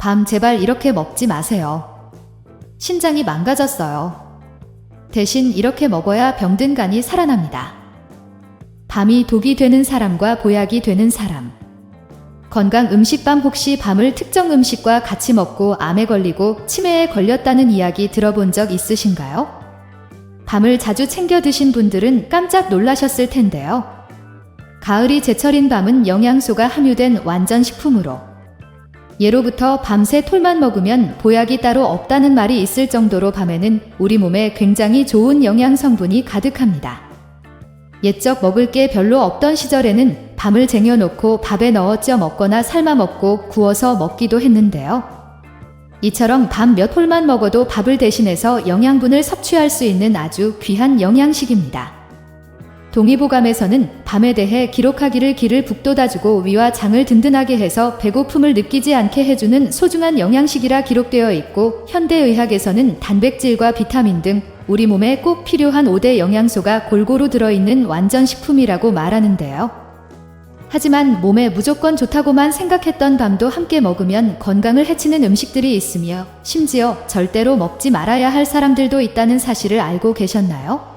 밤 제발 이렇게 먹지 마세요. 신장이 망가졌어요. 대신 이렇게 먹어야 병든 간이 살아납니다. 밤이 독이 되는 사람과 보약이 되는 사람. 건강 음식밤 혹시 밤을 특정 음식과 같이 먹고 암에 걸리고 치매에 걸렸다는 이야기 들어본 적 있으신가요? 밤을 자주 챙겨 드신 분들은 깜짝 놀라셨을 텐데요. 가을이 제철인 밤은 영양소가 함유된 완전 식품으로 예로부터 밤새 톨만 먹으면 보약이 따로 없다는 말이 있을 정도로 밤에는 우리 몸에 굉장히 좋은 영양 성분이 가득합니다. 옛적 먹을 게 별로 없던 시절에는 밤을 쟁여놓고 밥에 넣어 쪄 먹거나 삶아 먹고 구워서 먹기도 했는데요. 이처럼 밤 몇 톨만 먹어도 밥을 대신해서 영양분을 섭취할 수 있는 아주 귀한 영양식입니다. 동의보감에서는 밤에 대해 기록하기를 기를 북돋아주고 위와 장을 든든하게 해서 배고픔을 느끼지 않게 해주는 소중한 영양식이라 기록되어 있고, 현대의학에서는 단백질과 비타민 등 우리 몸에 꼭 필요한 5대 영양소가 골고루 들어있는 완전식품이라고 말하는데요. 하지만 몸에 무조건 좋다고만 생각했던 밤도 함께 먹으면 건강을 해치는 음식들이 있으며, 심지어 절대로 먹지 말아야 할 사람들도 있다는 사실을 알고 계셨나요?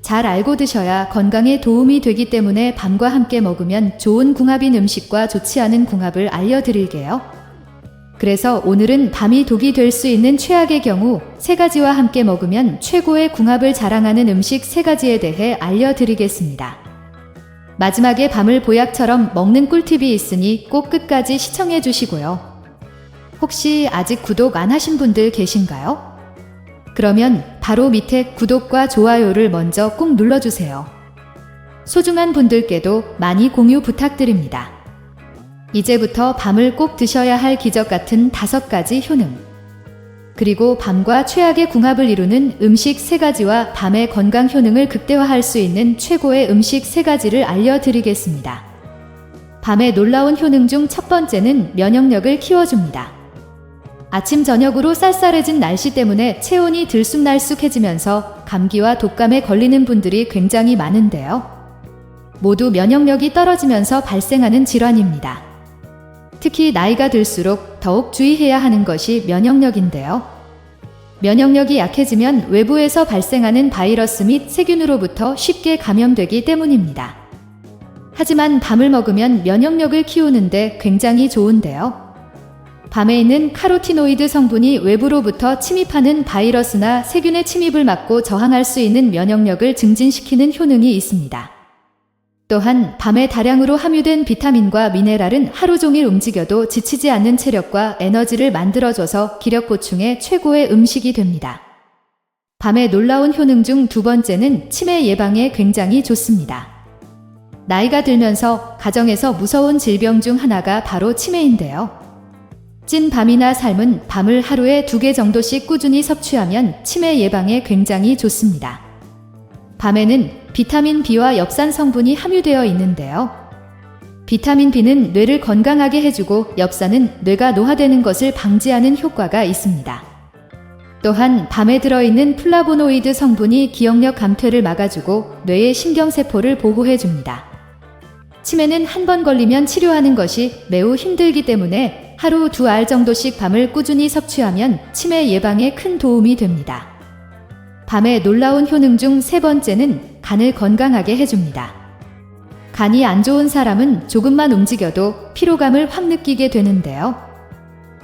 잘 알고 드셔야 건강에 도움이 되기 때문에 밤과 함께 먹으면 좋은 궁합인 음식과 좋지 않은 궁합을 알려드릴게요. 그래서 오늘은 밤이 독이 될 수 있는 최악의 경우 3가지와 함께 먹으면 최고의 궁합을 자랑하는 음식 3가지에 대해 알려드리겠습니다. 마지막에 밤을 보약처럼 먹는 꿀팁이 있으니 꼭 끝까지 시청해 주시고요. 혹시 아직 구독 안 하신 분들 계신가요? 그러면 바로 밑에 구독과 좋아요를 먼저 꼭 눌러주세요. 소중한 분들께도 많이 공유 부탁드립니다. 이제부터 밤을 꼭 드셔야 할 기적 같은 5가지 효능. 그리고 밤과 최악의 궁합을 이루는 음식 3가지와 밤의 건강 효능을 극대화할 수 있는 최고의 음식 3가지를 알려드리겠습니다. 밤의 놀라운 효능 중 첫 번째는 면역력을 키워줍니다. 아침 저녁으로 쌀쌀해진 날씨 때문에 체온이 들쑥날쑥해지면서 감기와 독감에 걸리는 분들이 굉장히 많은데요. 모두 면역력이 떨어지면서 발생하는 질환입니다. 특히 나이가 들수록 더욱 주의해야 하는 것이 면역력인데요. 면역력이 약해지면 외부에서 발생하는 바이러스 및 세균으로부터 쉽게 감염되기 때문입니다. 하지만 밤을 먹으면 면역력을 키우는데 굉장히 좋은데요. 밤에 있는 카로티노이드 성분이 외부로부터 침입하는 바이러스나 세균의 침입을 막고 저항할 수 있는 면역력을 증진시키는 효능이 있습니다. 또한 밤에 다량으로 함유된 비타민과 미네랄은 하루 종일 움직여도 지치지 않는 체력과 에너지를 만들어줘서 기력 보충에 최고의 음식이 됩니다. 밤의 놀라운 효능 중 2번째는 치매 예방에 굉장히 좋습니다. 나이가 들면서 가정에서 무서운 질병 중 하나가 바로 치매인데요. 찐 밤이나 삶은 밤을 하루에 2개 정도씩 꾸준히 섭취하면 치매 예방에 굉장히 좋습니다. 밤에는 비타민 B와 엽산 성분이 함유되어 있는데요. 비타민 B는 뇌를 건강하게 해주고 엽산은 뇌가 노화되는 것을 방지하는 효과가 있습니다. 또한 밤에 들어있는 플라보노이드 성분이 기억력 감퇴를 막아주고 뇌의 신경세포를 보호해줍니다. 치매는 한 번 걸리면 치료하는 것이 매우 힘들기 때문에 하루 2알 정도씩 밤을 꾸준히 섭취하면 치매 예방에 큰 도움이 됩니다. 밤의 놀라운 효능 중 3번째는 간을 건강하게 해줍니다. 간이 안 좋은 사람은 조금만 움직여도 피로감을 확 느끼게 되는데요.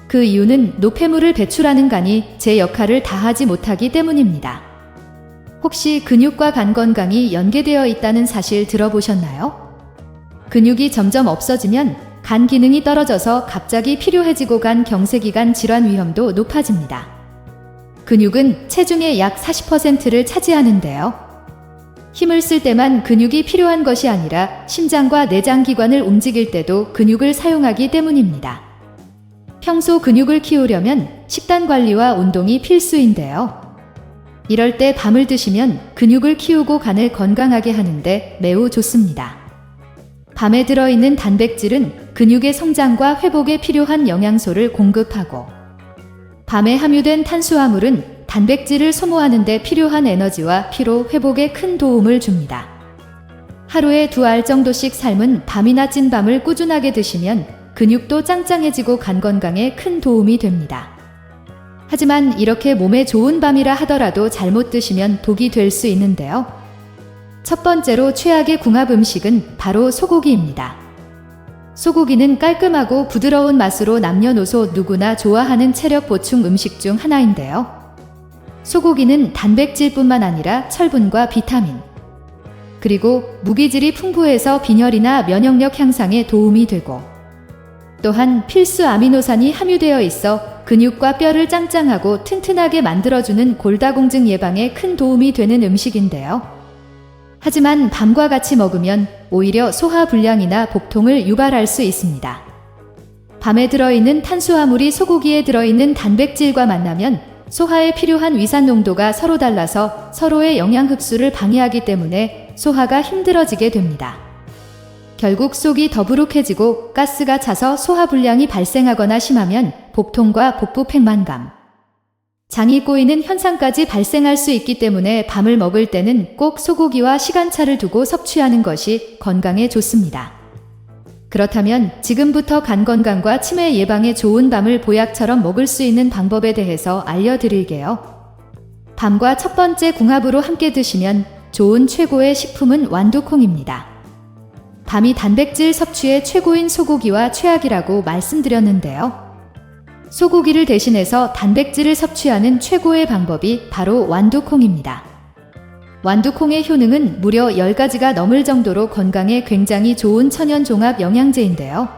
그 이유는 노폐물을 배출하는 간이 제 역할을 다하지 못하기 때문입니다. 혹시 근육과 간 건강이 연계되어 있다는 사실 들어보셨나요? 근육이 점점 없어지면 간 기능이 떨어져서 갑자기 필요해지고 간 경색이간 질환 위험도 높아집니다. 근육은 체중의 약 40%를 차지하는데요. 힘을 쓸 때만 근육이 필요한 것이 아니라 심장과 내장 기관을 움직일 때도 근육을 사용하기 때문입니다. 평소 근육을 키우려면 식단 관리와 운동이 필수인데요. 이럴 때 밤을 드시면 근육을 키우고 간을 건강하게 하는데 매우 좋습니다. 밤에 들어있는 단백질은 근육의 성장과 회복에 필요한 영양소를 공급하고, 밤에 함유된 탄수화물은 단백질을 소모하는 데 필요한 에너지와 피로 회복에 큰 도움을 줍니다. 하루에 2알 정도씩 삶은 밤이나 찐밤을 꾸준하게 드시면 근육도 짱짱해지고 간 건강에 큰 도움이 됩니다. 하지만 이렇게 몸에 좋은 밤이라 하더라도 잘못 드시면 독이 될 수 있는데요. 첫 번째로 최악의 궁합 음식은 바로 소고기입니다. 소고기는 깔끔하고 부드러운 맛으로 남녀노소 누구나 좋아하는 체력 보충 음식 중 하나인데요. 소고기는 단백질뿐만 아니라 철분과 비타민, 그리고 무기질이 풍부해서 빈혈이나 면역력 향상에 도움이 되고, 또한 필수 아미노산이 함유되어 있어 근육과 뼈를 짱짱하고 튼튼하게 만들어주는 골다공증 예방에 큰 도움이 되는 음식인데요. 하지만 밤과 같이 먹으면 오히려 소화불량이나 복통을 유발할 수 있습니다. 밤에 들어있는 탄수화물이 소고기에 들어있는 단백질과 만나면 소화에 필요한 위산 농도가 서로 달라서 서로의 영양 흡수를 방해하기 때문에 소화가 힘들어지게 됩니다. 결국 속이 더부룩해지고 가스가 차서 소화불량이 발생하거나 심하면 복통과 복부 팽만감, 장이 꼬이는 현상까지 발생할 수 있기 때문에 밤을 먹을 때는 꼭 소고기와 시간차를 두고 섭취하는 것이 건강에 좋습니다. 그렇다면 지금부터 간 건강과 치매 예방에 좋은 밤을 보약처럼 먹을 수 있는 방법에 대해서 알려드릴게요. 밤과 첫 번째 궁합으로 함께 드시면 좋은 최고의 식품은 완두콩입니다. 밤이 단백질 섭취의 최고인 소고기와 최악이라고 말씀드렸는데요. 소고기를 대신해서 단백질을 섭취하는 최고의 방법이 바로 완두콩입니다. 완두콩의 효능은 무려 10가지가 넘을 정도로 건강에 굉장히 좋은 천연 종합 영양제인데요.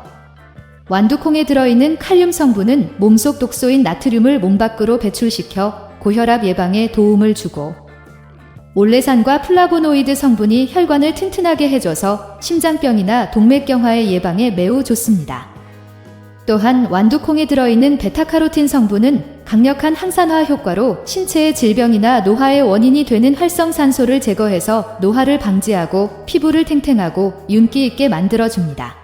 완두콩에 들어있는 칼륨 성분은 몸속 독소인 나트륨을 몸 밖으로 배출시켜 고혈압 예방에 도움을 주고, 올레산과 플라보노이드 성분이 혈관을 튼튼하게 해줘서 심장병이나 동맥경화의 예방에 매우 좋습니다. 또한 완두콩에 들어있는 베타카로틴 성분은 강력한 항산화 효과로 신체의 질병이나 노화의 원인이 되는 활성산소를 제거해서 노화를 방지하고 피부를 탱탱하고 윤기 있게 만들어줍니다.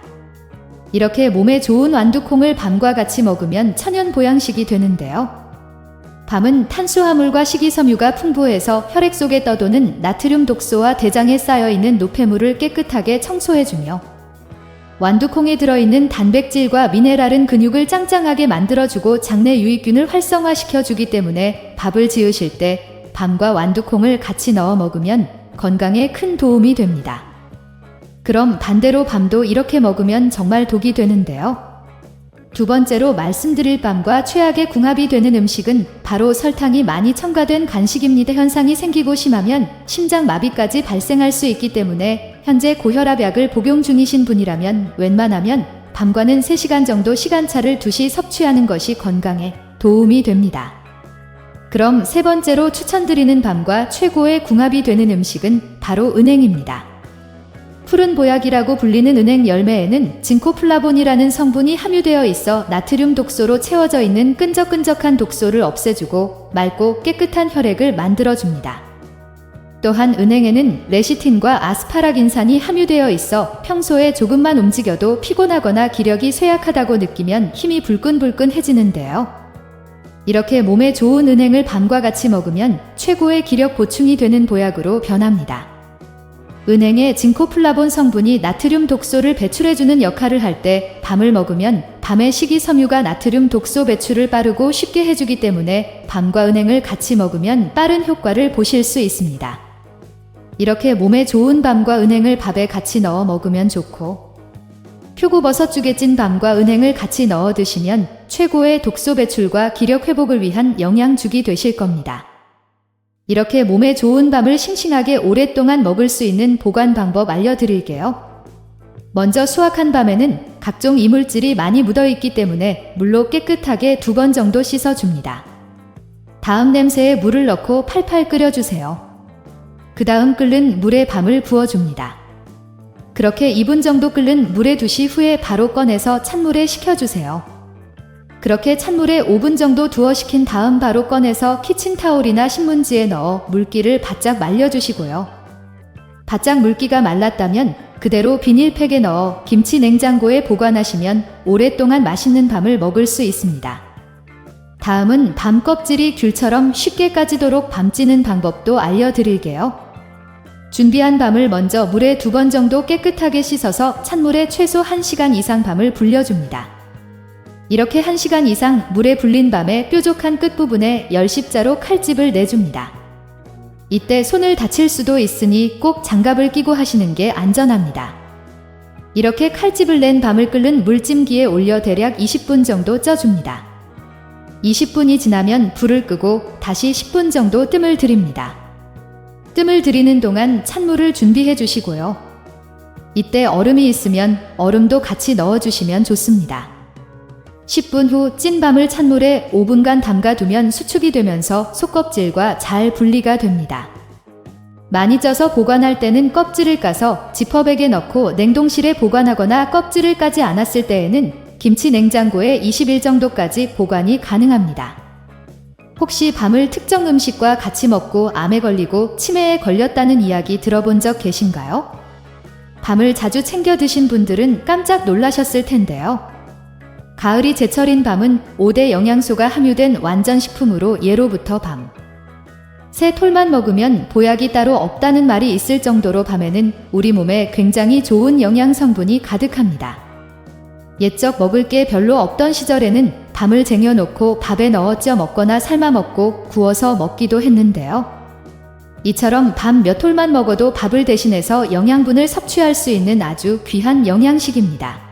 이렇게 몸에 좋은 완두콩을 밤과 같이 먹으면 천연 보양식이 되는데요. 밤은 탄수화물과 식이섬유가 풍부해서 혈액 속에 떠도는 나트륨 독소와 대장에 쌓여있는 노폐물을 깨끗하게 청소해주며, 완두콩에 들어있는 단백질과 미네랄은 근육을 짱짱하게 만들어주고 장내 유익균을 활성화시켜주기 때문에 밥을 지으실 때 밤과 완두콩을 같이 넣어 먹으면 건강에 큰 도움이 됩니다. 그럼 반대로 밤도 이렇게 먹으면 정말 독이 되는데요. 두 번째로 말씀드릴 밤과 최악의 궁합이 되는 음식은 바로 설탕이 많이 첨가된 간식입니다. 현상이 생기고 심하면 심장마비까지 발생할 수 있기 때문에 현재 고혈압약을 복용 중이신 분이라면 웬만하면 밤과는 3시간 정도 시간차를 두시 섭취하는 것이 건강에 도움이 됩니다. 그럼 세 번째로 추천드리는 밤과 최고의 궁합이 되는 음식은 바로 은행입니다. 푸른 보약이라고 불리는 은행 열매에는 징코플라본이라는 성분이 함유되어 있어 나트륨 독소로 채워져 있는 끈적끈적한 독소를 없애주고 맑고 깨끗한 혈액을 만들어줍니다. 또한 은행에는 레시틴과 아스파라긴산이 함유되어 있어 평소에 조금만 움직여도 피곤하거나 기력이 쇠약하다고 느끼면 힘이 불끈불끈해지는데요. 이렇게 몸에 좋은 은행을 밤과 같이 먹으면 최고의 기력 보충이 되는 보약으로 변합니다. 은행의 징코플라본 성분이 나트륨 독소를 배출해주는 역할을 할 때 밤을 먹으면 밤의 식이섬유가 나트륨 독소 배출을 빠르고 쉽게 해주기 때문에 밤과 은행을 같이 먹으면 빠른 효과를 보실 수 있습니다. 이렇게 몸에 좋은 밤과 은행을 밥에 같이 넣어 먹으면 좋고, 표고버섯죽에 찐 밤과 은행을 같이 넣어 드시면 최고의 독소 배출과 기력 회복을 위한 영양죽이 되실 겁니다. 이렇게 몸에 좋은 밤을 싱싱하게 오랫동안 먹을 수 있는 보관 방법 알려드릴게요. 먼저 수확한 밤에는 각종 이물질이 많이 묻어있기 때문에 물로 깨끗하게 2번 정도 씻어줍니다. 다음 냄새에 물을 넣고 팔팔 끓여주세요. 그 다음 끓는 물에 밤을 부어줍니다. 그렇게 2분 정도 끓는 물에 두시 후에 바로 꺼내서 찬물에 식혀주세요. 그렇게 찬물에 5분 정도 두어 식힌 다음 바로 꺼내서 키친타올이나 신문지에 넣어 물기를 바짝 말려주시고요. 바짝 물기가 말랐다면 그대로 비닐팩에 넣어 김치 냉장고에 보관하시면 오랫동안 맛있는 밤을 먹을 수 있습니다. 다음은 밤 껍질이 귤처럼 쉽게 까지도록 밤 찌는 방법도 알려드릴게요. 준비한 밤을 먼저 물에 2번 정도 깨끗하게 씻어서 찬물에 최소 1시간 이상 밤을 불려줍니다. 이렇게 1시간 이상 물에 불린 밤에 뾰족한 끝부분에 열십자로 칼집을 내줍니다. 이때 손을 다칠 수도 있으니 꼭 장갑을 끼고 하시는 게 안전합니다. 이렇게 칼집을 낸 밤을 끓는 물찜기에 올려 대략 20분 정도 쪄줍니다. 20분이 지나면 불을 끄고 다시 10분 정도 뜸을 들입니다. 뜸을 들이는 동안 찬물을 준비해 주시고요. 이때 얼음이 있으면 얼음도 같이 넣어주시면 좋습니다. 10분 후 찐 밤을 찬물에 5분간 담가두면 수축이 되면서 속껍질과 잘 분리가 됩니다. 많이 쪄서 보관할 때는 껍질을 까서 지퍼백에 넣고 냉동실에 보관하거나 껍질을 까지 않았을 때에는 김치 냉장고에 20일 정도까지 보관이 가능합니다. 혹시 밤을 특정 음식과 같이 먹고 암에 걸리고 치매에 걸렸다는 이야기 들어본 적 계신가요? 밤을 자주 챙겨 드신 분들은 깜짝 놀라셨을 텐데요. 가을이 제철인 밤은 5대 영양소가 함유된 완전 식품으로 예로부터 밤, 새 톨만 먹으면 보약이 따로 없다는 말이 있을 정도로 밤에는 우리 몸에 굉장히 좋은 영양 성분이 가득합니다. 옛적 먹을 게 별로 없던 시절에는 밤을 쟁여놓고 밥에 넣어 쪄 먹거나 삶아 먹고 구워서 먹기도 했는데요. 이처럼 밤 몇 톨만 먹어도 밥을 대신해서 영양분을 섭취할 수 있는 아주 귀한 영양식입니다.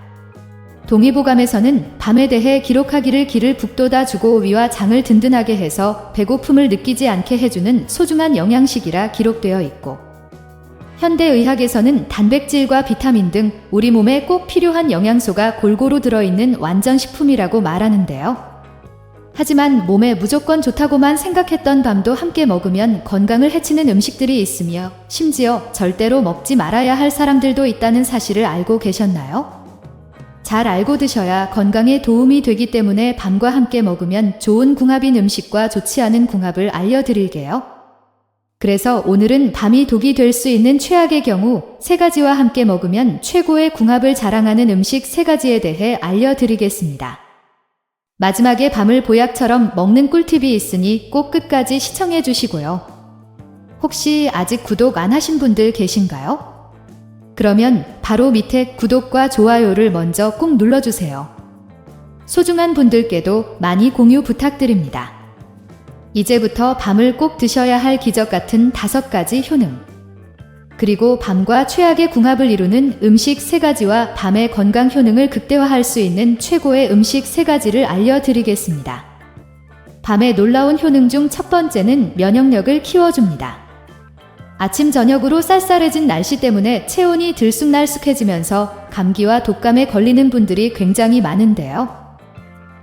동의보감에서는 밤에 대해 기록하기를 기를 북돋아 주고 위와 장을 든든하게 해서 배고픔을 느끼지 않게 해주는 소중한 영양식이라 기록되어 있고, 현대의학에서는 단백질과 비타민 등 우리 몸에 꼭 필요한 영양소가 골고루 들어있는 완전 식품이라고 말하는데요. 하지만 몸에 무조건 좋다고만 생각했던 밤도 함께 먹으면 건강을 해치는 음식들이 있으며 심지어 절대로 먹지 말아야 할 사람들도 있다는 사실을 알고 계셨나요? 잘 알고 드셔야 건강에 도움이 되기 때문에 밤과 함께 먹으면 좋은 궁합인 음식과 좋지 않은 궁합을 알려드릴게요. 그래서 오늘은 밤이 독이 될 수 있는 최악의 경우 3가지와 함께 먹으면 최고의 궁합을 자랑하는 음식 3가지에 대해 알려드리겠습니다. 마지막에 밤을 보약처럼 먹는 꿀팁이 있으니 꼭 끝까지 시청해 주시고요. 혹시 아직 구독 안 하신 분들 계신가요? 그러면 바로 밑에 구독과 좋아요를 먼저 꼭 눌러주세요. 소중한 분들께도 많이 공유 부탁드립니다. 이제부터 밤을 꼭 드셔야 할 기적 같은 5가지 효능, 그리고 밤과 최악의 궁합을 이루는 음식 3가지와 밤의 건강 효능을 극대화할 수 있는 최고의 음식 3가지를 알려드리겠습니다. 밤의 놀라운 효능 중 첫 번째는 면역력을 키워줍니다. 아침 저녁으로 쌀쌀해진 날씨 때문에 체온이 들쑥날쑥해지면서 감기와 독감에 걸리는 분들이 굉장히 많은데요.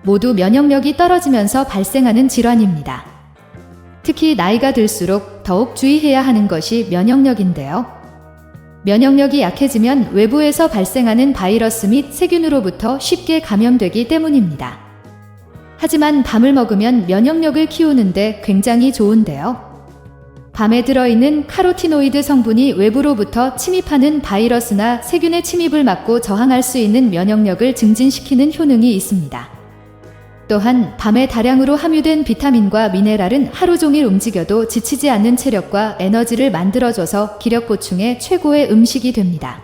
모두 면역력이 떨어지면서 발생하는 질환입니다. 특히 나이가 들수록 더욱 주의해야 하는 것이 면역력인데요. 면역력이 약해지면 외부에서 발생하는 바이러스 및 세균으로부터 쉽게 감염되기 때문입니다. 하지만 밤을 먹으면 면역력을 키우는데 굉장히 좋은데요. 밤에 들어있는 카로티노이드 성분이 외부로부터 침입하는 바이러스나 세균의 침입을 막고 저항할 수 있는 면역력을 증진시키는 효능이 있습니다. 또한 밤에 다량으로 함유된 비타민과 미네랄은 하루 종일 움직여도 지치지 않는 체력과 에너지를 만들어줘서 기력 보충에 최고의 음식이 됩니다.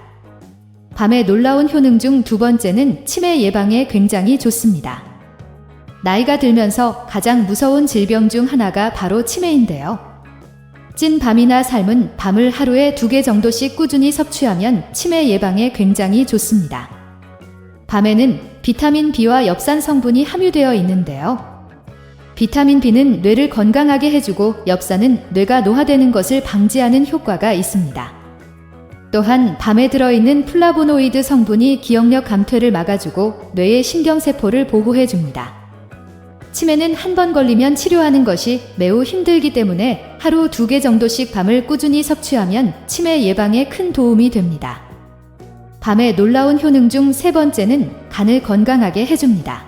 밤의 놀라운 효능 중 2번째는 치매 예방에 굉장히 좋습니다. 나이가 들면서 가장 무서운 질병 중 하나가 바로 치매인데요. 찐 밤이나 삶은 밤을 하루에 2개 정도씩 꾸준히 섭취하면 치매 예방에 굉장히 좋습니다. 밤에는 비타민 B와 엽산 성분이 함유되어 있는데요. 비타민 B는 뇌를 건강하게 해주고 엽산은 뇌가 노화되는 것을 방지하는 효과가 있습니다. 또한 밤에 들어있는 플라보노이드 성분이 기억력 감퇴를 막아주고 뇌의 신경세포를 보호해줍니다. 치매는 한 번 걸리면 치료하는 것이 매우 힘들기 때문에 하루 2개 정도씩 밤을 꾸준히 섭취하면 치매 예방에 큰 도움이 됩니다. 밤의 놀라운 효능 중 3번째는 간을 건강하게 해줍니다.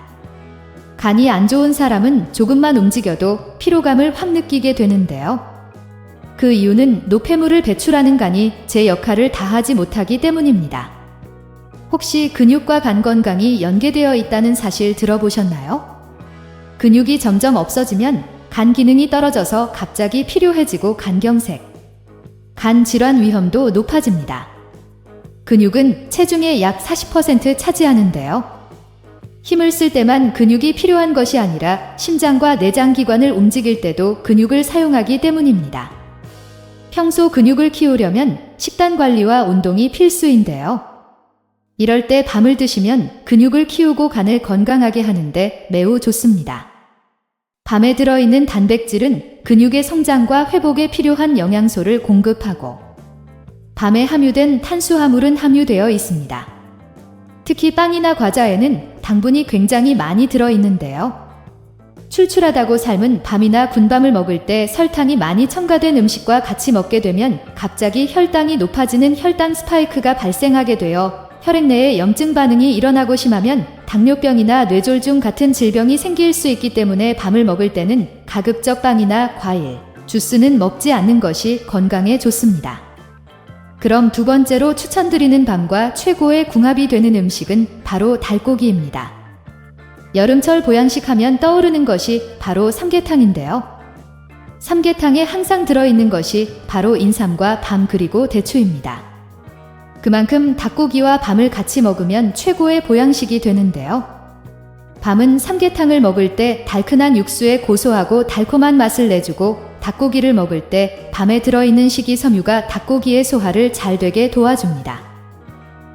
간이 안 좋은 사람은 조금만 움직여도 피로감을 확 느끼게 되는데요. 그 이유는 노폐물을 배출하는 간이 제 역할을 다하지 못하기 때문입니다. 혹시 근육과 간 건강이 연계되어 있다는 사실 들어보셨나요? 근육이 점점 없어지면 간 기능이 떨어져서 갑자기 피로해지고 간경색, 간 질환 위험도 높아집니다. 근육은 체중의 약 40% 차지하는데요. 힘을 쓸 때만 근육이 필요한 것이 아니라 심장과 내장기관을 움직일 때도 근육을 사용하기 때문입니다. 평소 근육을 키우려면 식단 관리와 운동이 필수인데요. 이럴 때 밤을 드시면 근육을 키우고 간을 건강하게 하는데 매우 좋습니다. 밤에 들어있는 단백질은 근육의 성장과 회복에 필요한 영양소를 공급하고 밤에 함유된 탄수화물은 함유되어 있습니다. 특히 빵이나 과자에는 당분이 굉장히 많이 들어있는데요. 출출하다고 삶은 밤이나 군밤을 먹을 때 설탕이 많이 첨가된 음식과 같이 먹게 되면 갑자기 혈당이 높아지는 혈당 스파이크가 발생하게 되어 혈액 내에 염증 반응이 일어나고 심하면 당뇨병이나 뇌졸중 같은 질병이 생길 수 있기 때문에 밤을 먹을 때는 가급적 빵이나 과일, 주스는 먹지 않는 것이 건강에 좋습니다. 그럼 두 번째로 추천드리는 밤과 최고의 궁합이 되는 음식은 바로 닭고기입니다. 여름철 보양식 하면 떠오르는 것이 바로 삼계탕인데요. 삼계탕에 항상 들어있는 것이 바로 인삼과 밤 그리고 대추입니다. 그만큼 닭고기와 밤을 같이 먹으면 최고의 보양식이 되는데요. 밤은 삼계탕을 먹을 때 달큰한 육수에 고소하고 달콤한 맛을 내주고 닭고기를 먹을 때 밤에 들어있는 식이섬유가 닭고기의 소화를 잘 되게 도와줍니다.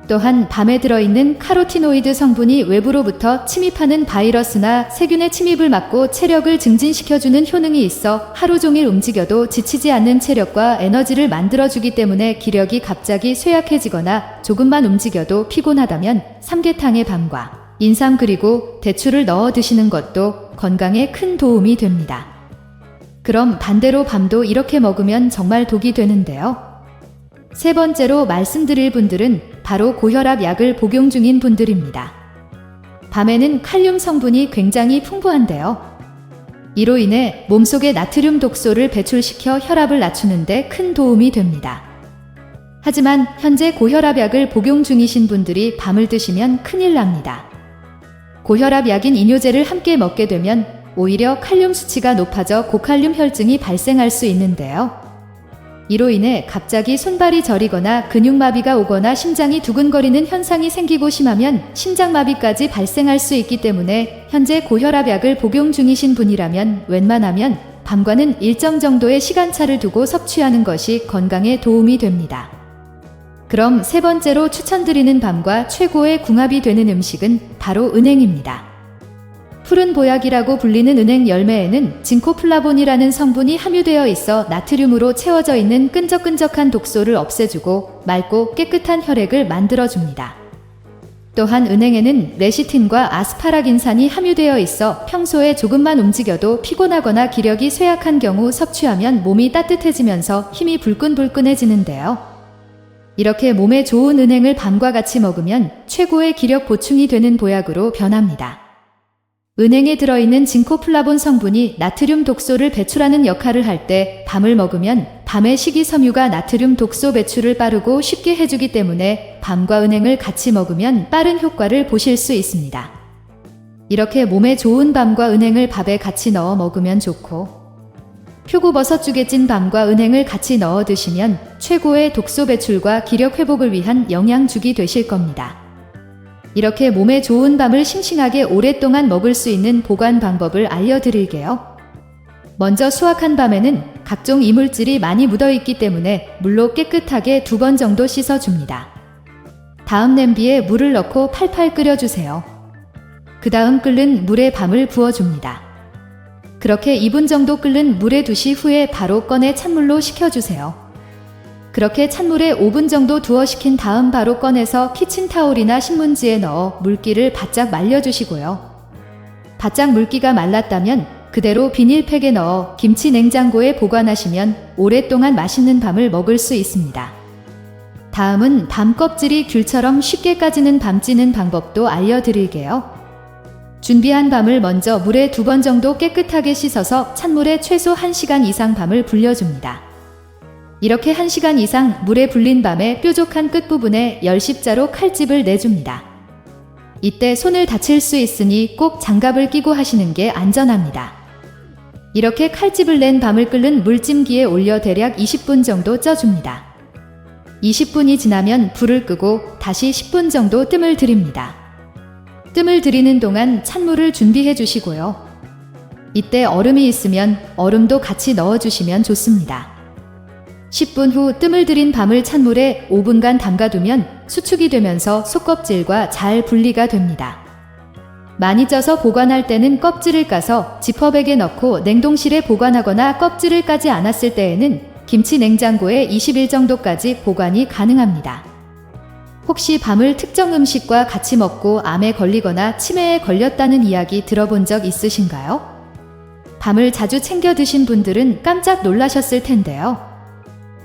또한 밤에 들어있는 카로티노이드 성분이 외부로부터 침입하는 바이러스나 세균의 침입을 막고 체력을 증진시켜주는 효능이 있어 하루 종일 움직여도 지치지 않는 체력과 에너지를 만들어주기 때문에 기력이 갑자기 쇠약해지거나 조금만 움직여도 피곤하다면 삼계탕에 밤과 인삼 그리고 대추를 넣어 드시는 것도 건강에 큰 도움이 됩니다. 그럼 반대로 밤도 이렇게 먹으면 정말 독이 되는데요. 세 번째로 말씀드릴 분들은 바로 고혈압 약을 복용 중인 분들입니다. 밤에는 칼륨 성분이 굉장히 풍부한데요. 이로 인해 몸속의 나트륨 독소를 배출시켜 혈압을 낮추는데 큰 도움이 됩니다. 하지만 현재 고혈압 약을 복용 중이신 분들이 밤을 드시면 큰일 납니다. 고혈압 약인 이뇨제를 함께 먹게 되면 오히려 칼륨 수치가 높아져 고칼륨 혈증이 발생할 수 있는데요. 이로 인해 갑자기 손발이 저리거나 근육마비가 오거나 심장이 두근거리는 현상이 생기고 심하면 심장마비까지 발생할 수 있기 때문에 현재 고혈압 약을 복용 중이신 분이라면 웬만하면 밤과는 일정 정도의 시간차를 두고 섭취하는 것이 건강에 도움이 됩니다. 그럼 세 번째로 추천드리는 밤과 최고의 궁합이 되는 음식은 바로 은행입니다. 푸른 보약이라고 불리는 은행 열매에는 징코플라본이라는 성분이 함유되어 있어 나트륨으로 채워져 있는 끈적끈적한 독소를 없애주고 맑고 깨끗한 혈액을 만들어줍니다. 또한 은행에는 레시틴과 아스파라긴산이 함유되어 있어 평소에 조금만 움직여도 피곤하거나 기력이 쇠약한 경우 섭취하면 몸이 따뜻해지면서 힘이 불끈불끈해지는데요. 이렇게 몸에 좋은 은행을 밤과 같이 먹으면 최고의 기력 보충이 되는 보약으로 변합니다. 은행에 들어있는 징코플라본 성분이 나트륨 독소를 배출하는 역할을 할 때 밤을 먹으면 밤의 식이섬유가 나트륨 독소 배출을 빠르고 쉽게 해주기 때문에 밤과 은행을 같이 먹으면 빠른 효과를 보실 수 있습니다. 이렇게 몸에 좋은 밤과 은행을 밥에 같이 넣어 먹으면 좋고 표고버섯죽에 찐 밤과 은행을 같이 넣어 드시면 최고의 독소 배출과 기력 회복을 위한 영양죽이 되실 겁니다. 이렇게 몸에 좋은 밤을 싱싱하게 오랫동안 먹을 수 있는 보관 방법을 알려드릴게요. 먼저 수확한 밤에는 각종 이물질이 많이 묻어있기 때문에 물로 깨끗하게 2번 정도 씻어줍니다. 다음 냄비에 물을 넣고 팔팔 끓여주세요. 그 다음 끓는 물에 밤을 부어줍니다. 그렇게 2분 정도 끓는 물에 두시 후에 바로 꺼내 찬물로 식혀주세요. 그렇게 찬물에 5분 정도 두어 식힌 다음 바로 꺼내서 키친타올이나 신문지에 넣어 물기를 바짝 말려주시고요. 바짝 물기가 말랐다면 그대로 비닐팩에 넣어 김치 냉장고에 보관하시면 오랫동안 맛있는 밤을 먹을 수 있습니다. 다음은 밤 껍질이 귤처럼 쉽게 까지는 밤 찌는 방법도 알려드릴게요. 준비한 밤을 먼저 물에 2번 정도 깨끗하게 씻어서 찬물에 최소 1시간 이상 밤을 불려줍니다. 이렇게 1시간 이상 물에 불린 밤에 뾰족한 끝부분에 열십자로 칼집을 내줍니다. 이때 손을 다칠 수 있으니 꼭 장갑을 끼고 하시는 게 안전합니다. 이렇게 칼집을 낸 밤을 끓는 물찜기에 올려 대략 20분 정도 쪄줍니다. 20분이 지나면 불을 끄고 다시 10분 정도 뜸을 들입니다. 뜸을 들이는 동안 찬물을 준비해 주시고요. 이때 얼음이 있으면 얼음도 같이 넣어주시면 좋습니다. 10분 후 뜸을 들인 밤을 찬물에 5분간 담가두면 수축이 되면서 속껍질과 잘 분리가 됩니다. 많이 쪄서 보관할 때는 껍질을 까서 지퍼백에 넣고 냉동실에 보관하거나 껍질을 까지 않았을 때에는 김치 냉장고에 20일 정도까지 보관이 가능합니다. 혹시 밤을 특정 음식과 같이 먹고 암에 걸리거나 치매에 걸렸다는 이야기 들어본 적 있으신가요? 밤을 자주 챙겨 드신 분들은 깜짝 놀라셨을 텐데요.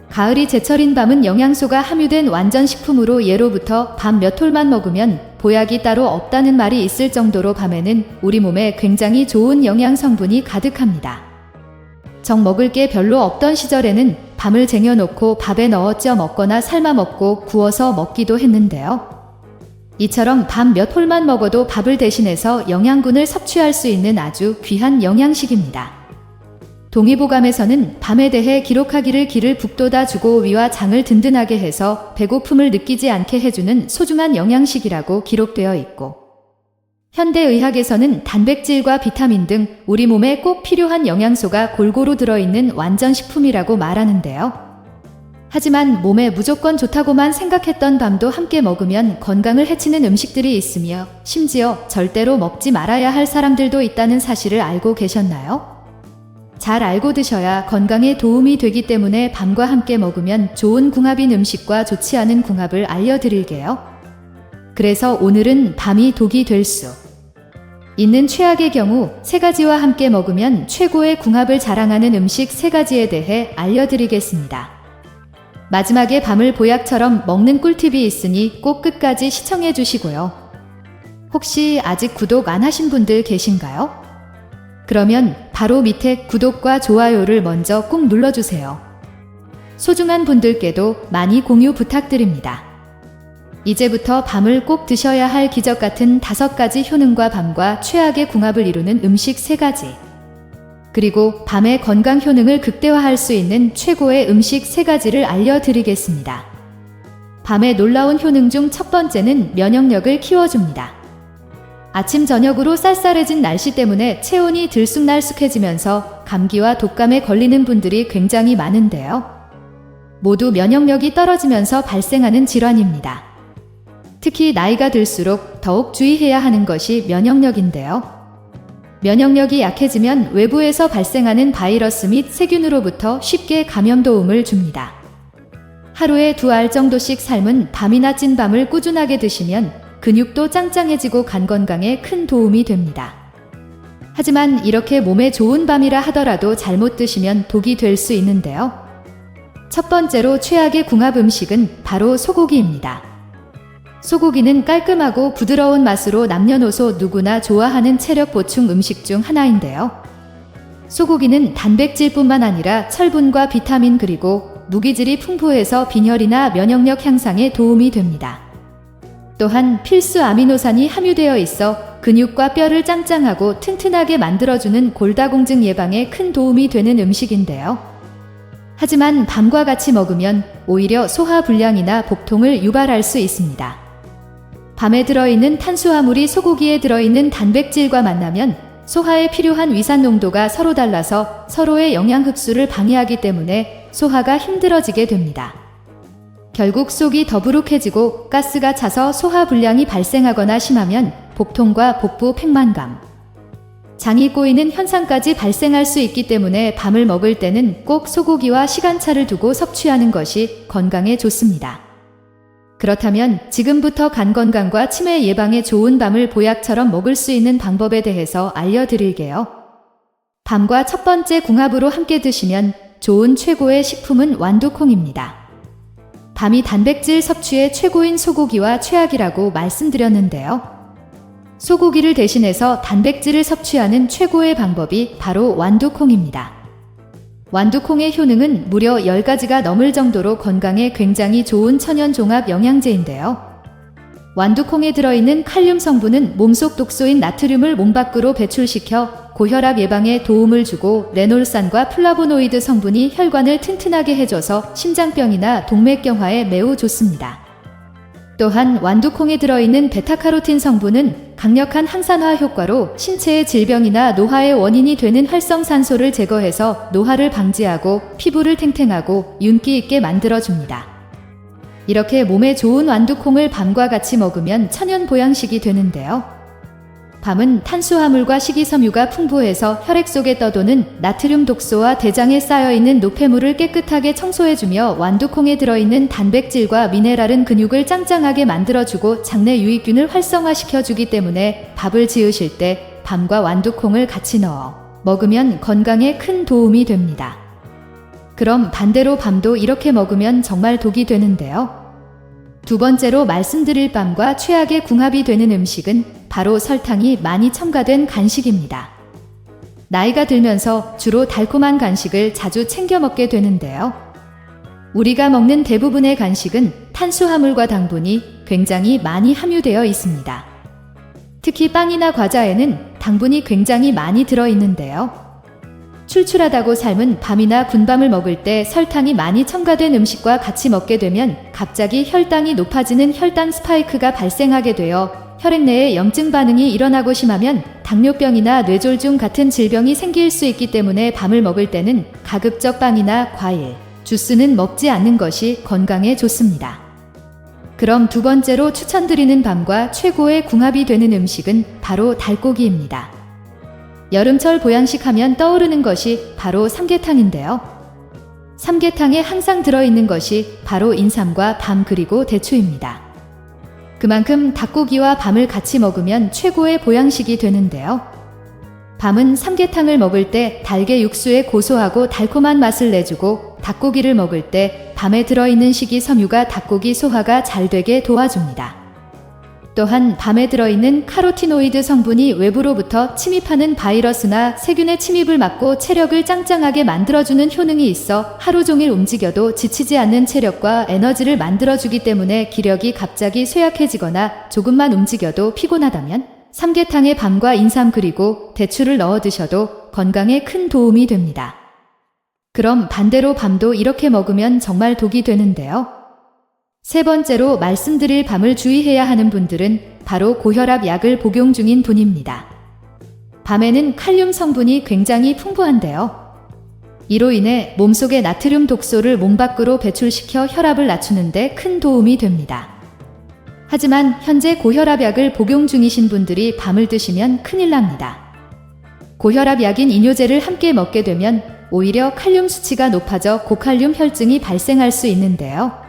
가을이 제철인 밤은 영양소가 함유된 완전식품으로 예로부터 밤 몇 톨만 먹으면 보약이 따로 없다는 말이 있을 정도로 밤에는 우리 몸에 굉장히 좋은 영양 성분이 가득합니다. 정 먹을 게 별로 없던 시절에는 밤을 쟁여놓고 밥에 넣어 쪄 먹거나 삶아 먹고 구워서 먹기도 했는데요. 이처럼 밤 몇 톨만 먹어도 밥을 대신해서 영양분을 섭취할 수 있는 아주 귀한 영양식입니다. 동의보감에서는 밤에 대해 기록하기를 기를 북돋아 주고 위와 장을 든든하게 해서 배고픔을 느끼지 않게 해주는 소중한 영양식이라고 기록되어 있고, 현대의학에서는 단백질과 비타민 등 우리 몸에 꼭 필요한 영양소가 골고루 들어있는 완전식품이라고 말하는데요. 하지만 몸에 무조건 좋다고만 생각했던 밤도 함께 먹으면 건강을 해치는 음식들이 있으며 심지어 절대로 먹지 말아야 할 사람들도 있다는 사실을 알고 계셨나요? 잘 알고 드셔야 건강에 도움이 되기 때문에 밤과 함께 먹으면 좋은 궁합인 음식과 좋지 않은 궁합을 알려드릴게요. 그래서 오늘은 밤이 독이 될 수 있는 최악의 경우 3가지와 함께 먹으면 최고의 궁합을 자랑하는 음식 3가지에 대해 알려드리겠습니다. 마지막에 밤을 보약처럼 먹는 꿀팁이 있으니 꼭 끝까지 시청해 주시고요. 혹시 아직 구독 안 하신 분들 계신가요? 그러면 바로 밑에 구독과 좋아요를 먼저 꼭 눌러주세요. 소중한 분들께도 많이 공유 부탁드립니다. 이제부터 밤을 꼭 드셔야 할 기적 같은 5가지 효능과 밤과 최악의 궁합을 이루는 음식 3가지. 그리고 밤의 건강 효능을 극대화할 수 있는 최고의 음식 3가지를 알려드리겠습니다. 밤의 놀라운 효능 중 첫 번째는 면역력을 키워줍니다. 아침 저녁으로 쌀쌀해진 날씨 때문에 체온이 들쑥날쑥해지면서 감기와 독감에 걸리는 분들이 굉장히 많은데요. 모두 면역력이 떨어지면서 발생하는 질환입니다. 특히 나이가 들수록 더욱 주의해야 하는 것이 면역력인데요. 면역력이 약해지면 외부에서 발생하는 바이러스 및 세균으로부터 쉽게 감염 도움을 줍니다. 하루에 2알 정도씩 삶은 밤이나 찐밤을 꾸준하게 드시면 근육도 짱짱해지고 간 건강에 큰 도움이 됩니다. 하지만 이렇게 몸에 좋은 밤이라 하더라도 잘못 드시면 독이 될 수 있는데요. 첫 번째로 최악의 궁합 음식은 바로 소고기입니다. 소고기는 깔끔하고 부드러운 맛으로 남녀노소 누구나 좋아하는 체력 보충 음식 중 하나인데요. 소고기는 단백질뿐만 아니라 철분과 비타민 그리고 무기질이 풍부해서 빈혈이나 면역력 향상에 도움이 됩니다. 또한 필수 아미노산이 함유되어 있어 근육과 뼈를 짱짱하고 튼튼하게 만들어주는 골다공증 예방에 큰 도움이 되는 음식인데요. 하지만 밤과 같이 먹으면 오히려 소화불량이나 복통을 유발할 수 있습니다. 밤에 들어있는 탄수화물이 소고기에 들어있는 단백질과 만나면 소화에 필요한 위산 농도가 서로 달라서 서로의 영양 흡수를 방해하기 때문에 소화가 힘들어지게 됩니다. 결국 속이 더부룩해지고 가스가 차서 소화불량이 발생하거나 심하면 복통과 복부 팽만감, 장이 꼬이는 현상까지 발생할 수 있기 때문에 밤을 먹을 때는 꼭 소고기와 시간차를 두고 섭취하는 것이 건강에 좋습니다. 그렇다면 지금부터 간 건강과 치매 예방에 좋은 밤을 보약처럼 먹을 수 있는 방법에 대해서 알려드릴게요. 밤과 첫 번째 궁합으로 함께 드시면 좋은 최고의 식품은 완두콩입니다. 밤이 단백질 섭취의 최고인 소고기와 최악이라고 말씀드렸는데요. 소고기를 대신해서 단백질을 섭취하는 최고의 방법이 바로 완두콩입니다. 완두콩의 효능은 무려 10가지가 넘을 정도로 건강에 굉장히 좋은 천연 종합 영양제인데요. 완두콩에 들어있는 칼륨 성분은 몸속 독소인 나트륨을 몸 밖으로 배출시켜 고혈압 예방에 도움을 주고 레놀산과 플라보노이드 성분이 혈관을 튼튼하게 해줘서 심장병이나 동맥경화에 매우 좋습니다. 또한 완두콩에 들어있는 베타카로틴 성분은 강력한 항산화 효과로 신체의 질병이나 노화의 원인이 되는 활성산소를 제거해서 노화를 방지하고 피부를 탱탱하고 윤기 있게 만들어줍니다. 이렇게 몸에 좋은 완두콩을 밤과 같이 먹으면 천연 보양식이 되는데요. 밤은 탄수화물과 식이섬유가 풍부해서 혈액 속에 떠도는 나트륨 독소와 대장에 쌓여있는 노폐물을 깨끗하게 청소해주며 완두콩에 들어있는 단백질과 미네랄은 근육을 짱짱하게 만들어주고 장내 유익균을 활성화시켜주기 때문에 밥을 지으실 때 밤과 완두콩을 같이 넣어 먹으면 건강에 큰 도움이 됩니다. 그럼 반대로 밤도 이렇게 먹으면 정말 독이 되는데요. 두 번째로 말씀드릴 밤과 최악의 궁합이 되는 음식은 바로 설탕이 많이 첨가된 간식입니다. 나이가 들면서 주로 달콤한 간식을 자주 챙겨 먹게 되는데요. 우리가 먹는 대부분의 간식은 탄수화물과 당분이 굉장히 많이 함유되어 있습니다. 특히 빵이나 과자에는 당분이 굉장히 많이 들어있는데요. 출출하다고 삶은 밤이나 군밤을 먹을 때 설탕이 많이 첨가된 음식과 같이 먹게 되면 갑자기 혈당이 높아지는 혈당 스파이크가 발생하게 되어 혈액 내에 염증 반응이 일어나고 심하면 당뇨병이나 뇌졸중 같은 질병이 생길 수 있기 때문에 밤을 먹을 때는 가급적 빵이나 과일, 주스는 먹지 않는 것이 건강에 좋습니다. 그럼 두 번째로 추천드리는 밤과 최고의 궁합이 되는 음식은 바로 달고기입니다. 여름철 보양식 하면 떠오르는 것이 바로 삼계탕인데요. 삼계탕에 항상 들어있는 것이 바로 인삼과 밤 그리고 대추입니다. 그만큼 닭고기와 밤을 같이 먹으면 최고의 보양식이 되는데요. 밤은 삼계탕을 먹을 때 달게 육수의 고소하고 달콤한 맛을 내주고 닭고기를 먹을 때 밤에 들어있는 식이섬유가 닭고기 소화가 잘 되게 도와줍니다. 또한 밤에 들어있는 카로티노이드 성분이 외부로부터 침입하는 바이러스나 세균의 침입을 막고 체력을 짱짱하게 만들어주는 효능이 있어 하루 종일 움직여도 지치지 않는 체력과 에너지를 만들어주기 때문에 기력이 갑자기 쇠약해지거나 조금만 움직여도 피곤하다면 삼계탕에 밤과 인삼 그리고 대추를 넣어 드셔도 건강에 큰 도움이 됩니다. 그럼 반대로 밤도 이렇게 먹으면 정말 독이 되는데요. 세 번째로 말씀드릴 밤을 주의해야 하는 분들은 바로 고혈압 약을 복용 중인 분입니다. 밤에는 칼륨 성분이 굉장히 풍부한데요. 이로 인해 몸속의 나트륨 독소를 몸 밖으로 배출시켜 혈압을 낮추는데 큰 도움이 됩니다. 하지만 현재 고혈압 약을 복용 중이신 분들이 밤을 드시면 큰일 납니다. 고혈압 약인 이뇨제를 함께 먹게 되면 오히려 칼륨 수치가 높아져 고칼륨 혈증이 발생할 수 있는데요.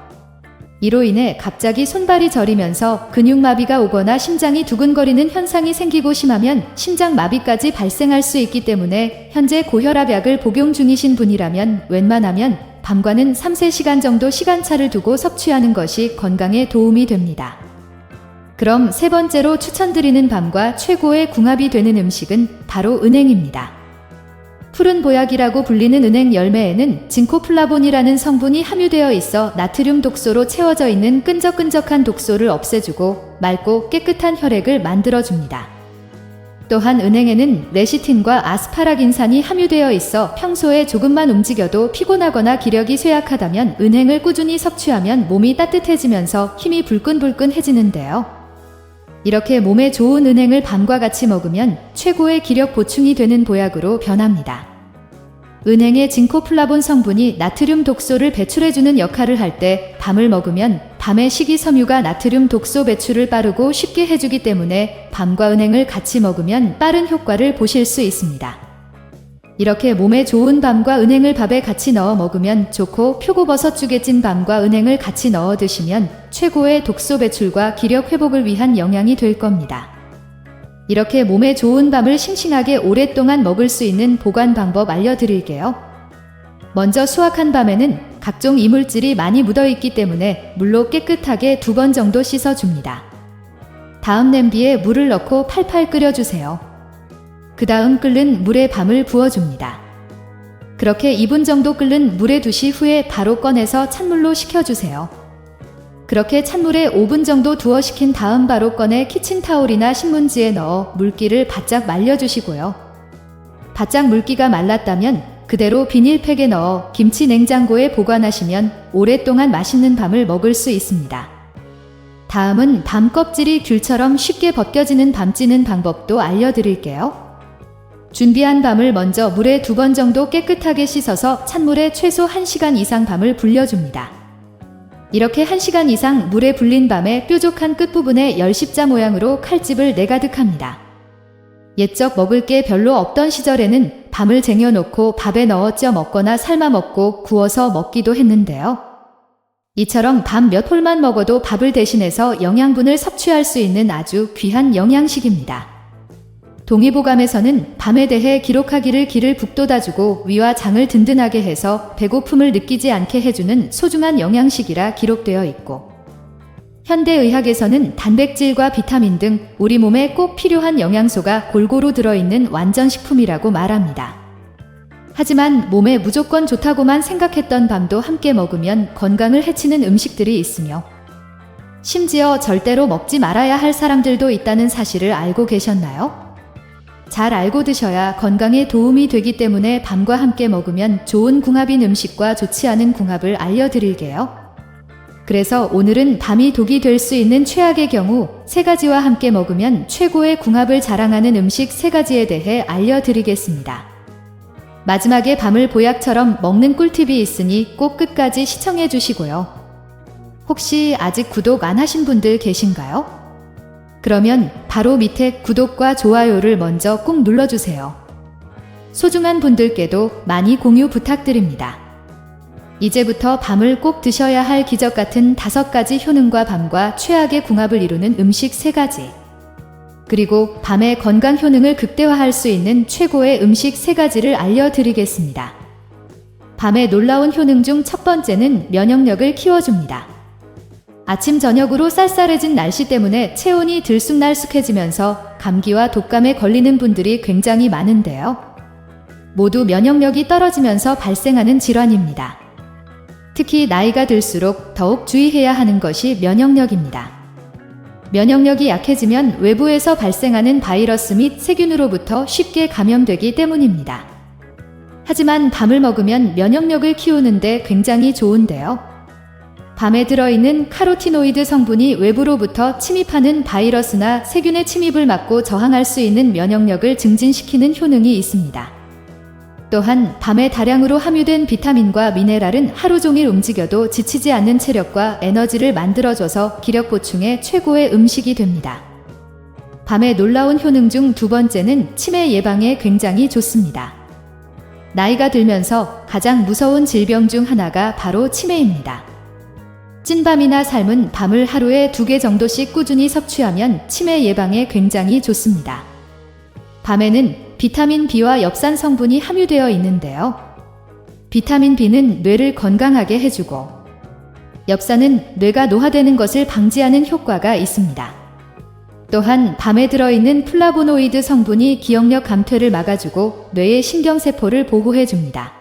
이로 인해 갑자기 손발이 저리면서 근육마비가 오거나 심장이 두근거리는 현상이 생기고 심하면 심장마비까지 발생할 수 있기 때문에 현재 고혈압 약을 복용 중이신 분이라면 웬만하면 밤과는 3-4시간 정도 시간차를 두고 섭취하는 것이 건강에 도움이 됩니다. 그럼 세 번째로 추천드리는 밤과 최고의 궁합이 되는 음식은 바로 은행입니다. 푸른 보약이라고 불리는 은행 열매에는 징코플라본이라는 성분이 함유되어 있어 나트륨 독소로 채워져 있는 끈적끈적한 독소를 없애주고 맑고 깨끗한 혈액을 만들어줍니다. 또한 은행에는 레시틴과 아스파라긴산이 함유되어 있어 평소에 조금만 움직여도 피곤하거나 기력이 쇠약하다면 은행을 꾸준히 섭취하면 몸이 따뜻해지면서 힘이 불끈불끈해지는데요. 이렇게 몸에 좋은 은행을 밤과 같이 먹으면 최고의 기력 보충이 되는 보약으로 변합니다. 은행의 징코플라본 성분이 나트륨 독소를 배출해주는 역할을 할 때 밤을 먹으면 밤의 식이섬유가 나트륨 독소 배출을 빠르고 쉽게 해주기 때문에 밤과 은행을 같이 먹으면 빠른 효과를 보실 수 있습니다. 이렇게 몸에 좋은 밤과 은행을 밥에 같이 넣어 먹으면 좋고 표고버섯죽에 찐 밤과 은행을 같이 넣어 드시면 최고의 독소 배출과 기력 회복을 위한 영양이 될 겁니다. 이렇게 몸에 좋은 밤을 싱싱하게 오랫동안 먹을 수 있는 보관 방법 알려드릴게요. 먼저 수확한 밤에는 각종 이물질이 많이 묻어있기 때문에 물로 깨끗하게 2번 정도 씻어줍니다. 다음 냄비에 물을 넣고 팔팔 끓여주세요. 그 다음 끓는 물에 밤을 부어줍니다. 그렇게 2분 정도 끓는 물에 두시 후에 바로 꺼내서 찬물로 식혀주세요. 그렇게 찬물에 5분 정도 두어 식힌 다음 바로 꺼내 키친타올이나 신문지에 넣어 물기를 바짝 말려주시고요. 바짝 물기가 말랐다면 그대로 비닐팩에 넣어 김치 냉장고에 보관하시면 오랫동안 맛있는 밤을 먹을 수 있습니다. 다음은 밤 껍질이 귤처럼 쉽게 벗겨지는 밤 찌는 방법도 알려드릴게요. 준비한 밤을 먼저 물에 2번 정도 깨끗하게 씻어서 찬물에 최소 1시간 이상 밤을 불려줍니다. 이렇게 1시간 이상 물에 불린 밤에 뾰족한 끝부분에 열십자 모양으로 칼집을 내가득합니다. 옛적 먹을 게 별로 없던 시절에는 밤을 쟁여놓고 밥에 넣어 쪄 먹거나 삶아 먹고 구워서 먹기도 했는데요. 이처럼 밤 몇 홀만 먹어도 밥을 대신해서 영양분을 섭취할 수 있는 아주 귀한 영양식입니다. 동의보감에서는 밤에 대해 기록하기를 기를 북돋아주고 위와 장을 든든하게 해서 배고픔을 느끼지 않게 해주는 소중한 영양식이라 기록되어 있고, 현대의학에서는 단백질과 비타민 등 우리 몸에 꼭 필요한 영양소가 골고루 들어있는 완전식품이라고 말합니다. 하지만 몸에 무조건 좋다고만 생각했던 밤도 함께 먹으면 건강을 해치는 음식들이 있으며, 심지어 절대로 먹지 말아야 할 사람들도 있다는 사실을 알고 계셨나요? 잘 알고 드셔야 건강에 도움이 되기 때문에 밤과 함께 먹으면 좋은 궁합인 음식과 좋지 않은 궁합을 알려드릴게요. 그래서 오늘은 밤이 독이 될 수 있는 최악의 경우 3가지와 함께 먹으면 최고의 궁합을 자랑하는 음식 3가지에 대해 알려드리겠습니다. 마지막에 밤을 보약처럼 먹는 꿀팁이 있으니 꼭 끝까지 시청해 주시고요. 혹시 아직 구독 안 하신 분들 계신가요? 그러면 바로 밑에 구독과 좋아요를 먼저 꼭 눌러주세요. 소중한 분들께도 많이 공유 부탁드립니다. 이제부터 밤을 꼭 드셔야 할 기적 같은 5가지 효능과 밤과 최악의 궁합을 이루는 음식 3가지. 그리고 밤의 건강 효능을 극대화할 수 있는 최고의 음식 3가지를 알려드리겠습니다. 밤의 놀라운 효능 중 첫 번째는 면역력을 키워줍니다. 아침 저녁으로 쌀쌀해진 날씨 때문에 체온이 들쑥날쑥해지면서 감기와 독감에 걸리는 분들이 굉장히 많은데요. 모두 면역력이 떨어지면서 발생하는 질환입니다. 특히 나이가 들수록 더욱 주의해야 하는 것이 면역력입니다. 면역력이 약해지면 외부에서 발생하는 바이러스 및 세균으로부터 쉽게 감염되기 때문입니다. 하지만 밤을 먹으면 면역력을 키우는데 굉장히 좋은데요. 밤에 들어있는 카로티노이드 성분이 외부로부터 침입하는 바이러스나 세균의 침입을 막고 저항할 수 있는 면역력을 증진시키는 효능이 있습니다. 또한 밤에 다량으로 함유된 비타민과 미네랄은 하루 종일 움직여도 지치지 않는 체력과 에너지를 만들어줘서 기력 보충에 최고의 음식이 됩니다. 밤의 놀라운 효능 중 2번째는 치매 예방에 굉장히 좋습니다. 나이가 들면서 가장 무서운 질병 중 하나가 바로 치매입니다. 찐밤이나 삶은 밤을 하루에 2개 정도씩 꾸준히 섭취하면 치매 예방에 굉장히 좋습니다. 밤에는 비타민 B와 엽산 성분이 함유되어 있는데요. 비타민 B는 뇌를 건강하게 해주고, 엽산은 뇌가 노화되는 것을 방지하는 효과가 있습니다. 또한 밤에 들어있는 플라보노이드 성분이 기억력 감퇴를 막아주고 뇌의 신경세포를 보호해줍니다.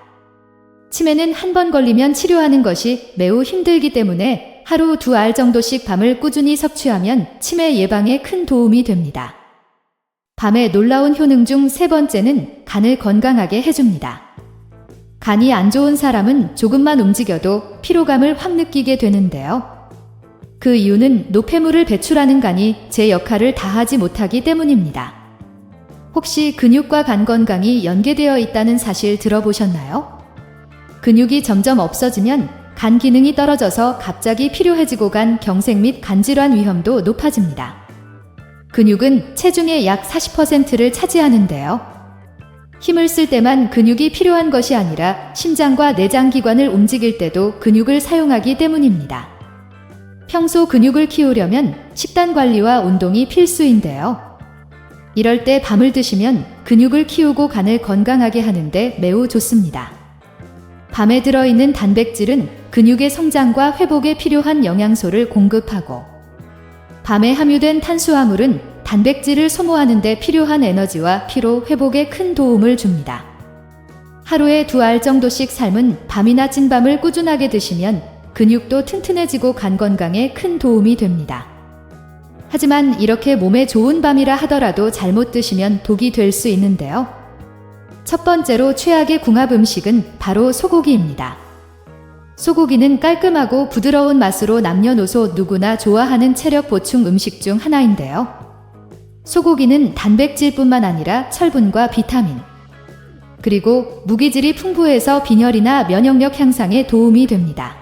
치매는 한 번 걸리면 치료하는 것이 매우 힘들기 때문에 하루 2알 정도씩 밤을 꾸준히 섭취하면 치매 예방에 큰 도움이 됩니다. 밤의 놀라운 효능 중 3번째는 간을 건강하게 해줍니다. 간이 안 좋은 사람은 조금만 움직여도 피로감을 확 느끼게 되는데요. 그 이유는 노폐물을 배출하는 간이 제 역할을 다하지 못하기 때문입니다. 혹시 근육과 간 건강이 연계되어 있다는 사실 들어보셨나요? 근육이 점점 없어지면 간 기능이 떨어져서 갑자기 필요해지고 간 경색 및 간질환 위험도 높아집니다. 근육은 체중의 약 40%를 차지하는데요. 힘을 쓸 때만 근육이 필요한 것이 아니라 심장과 내장 기관을 움직일 때도 근육을 사용하기 때문입니다. 평소 근육을 키우려면 식단 관리와 운동이 필수인데요. 이럴 때 밤을 드시면 근육을 키우고 간을 건강하게 하는데 매우 좋습니다. 밤에 들어있는 단백질은 근육의 성장과 회복에 필요한 영양소를 공급하고, 밤에 함유된 탄수화물은 단백질을 소모하는 데 필요한 에너지와 피로 회복에 큰 도움을 줍니다. 하루에 2알 정도씩 삶은 밤이나 찐밤을 꾸준하게 드시면 근육도 튼튼해지고 간 건강에 큰 도움이 됩니다. 하지만 이렇게 몸에 좋은 밤이라 하더라도 잘못 드시면 독이 될 수 있는데요. 첫 번째로 최악의 궁합 음식은 바로 소고기입니다. 소고기는 깔끔하고 부드러운 맛으로 남녀노소 누구나 좋아하는 체력 보충 음식 중 하나인데요. 소고기는 단백질뿐만 아니라 철분과 비타민, 그리고 무기질이 풍부해서 빈혈이나 면역력 향상에 도움이 됩니다.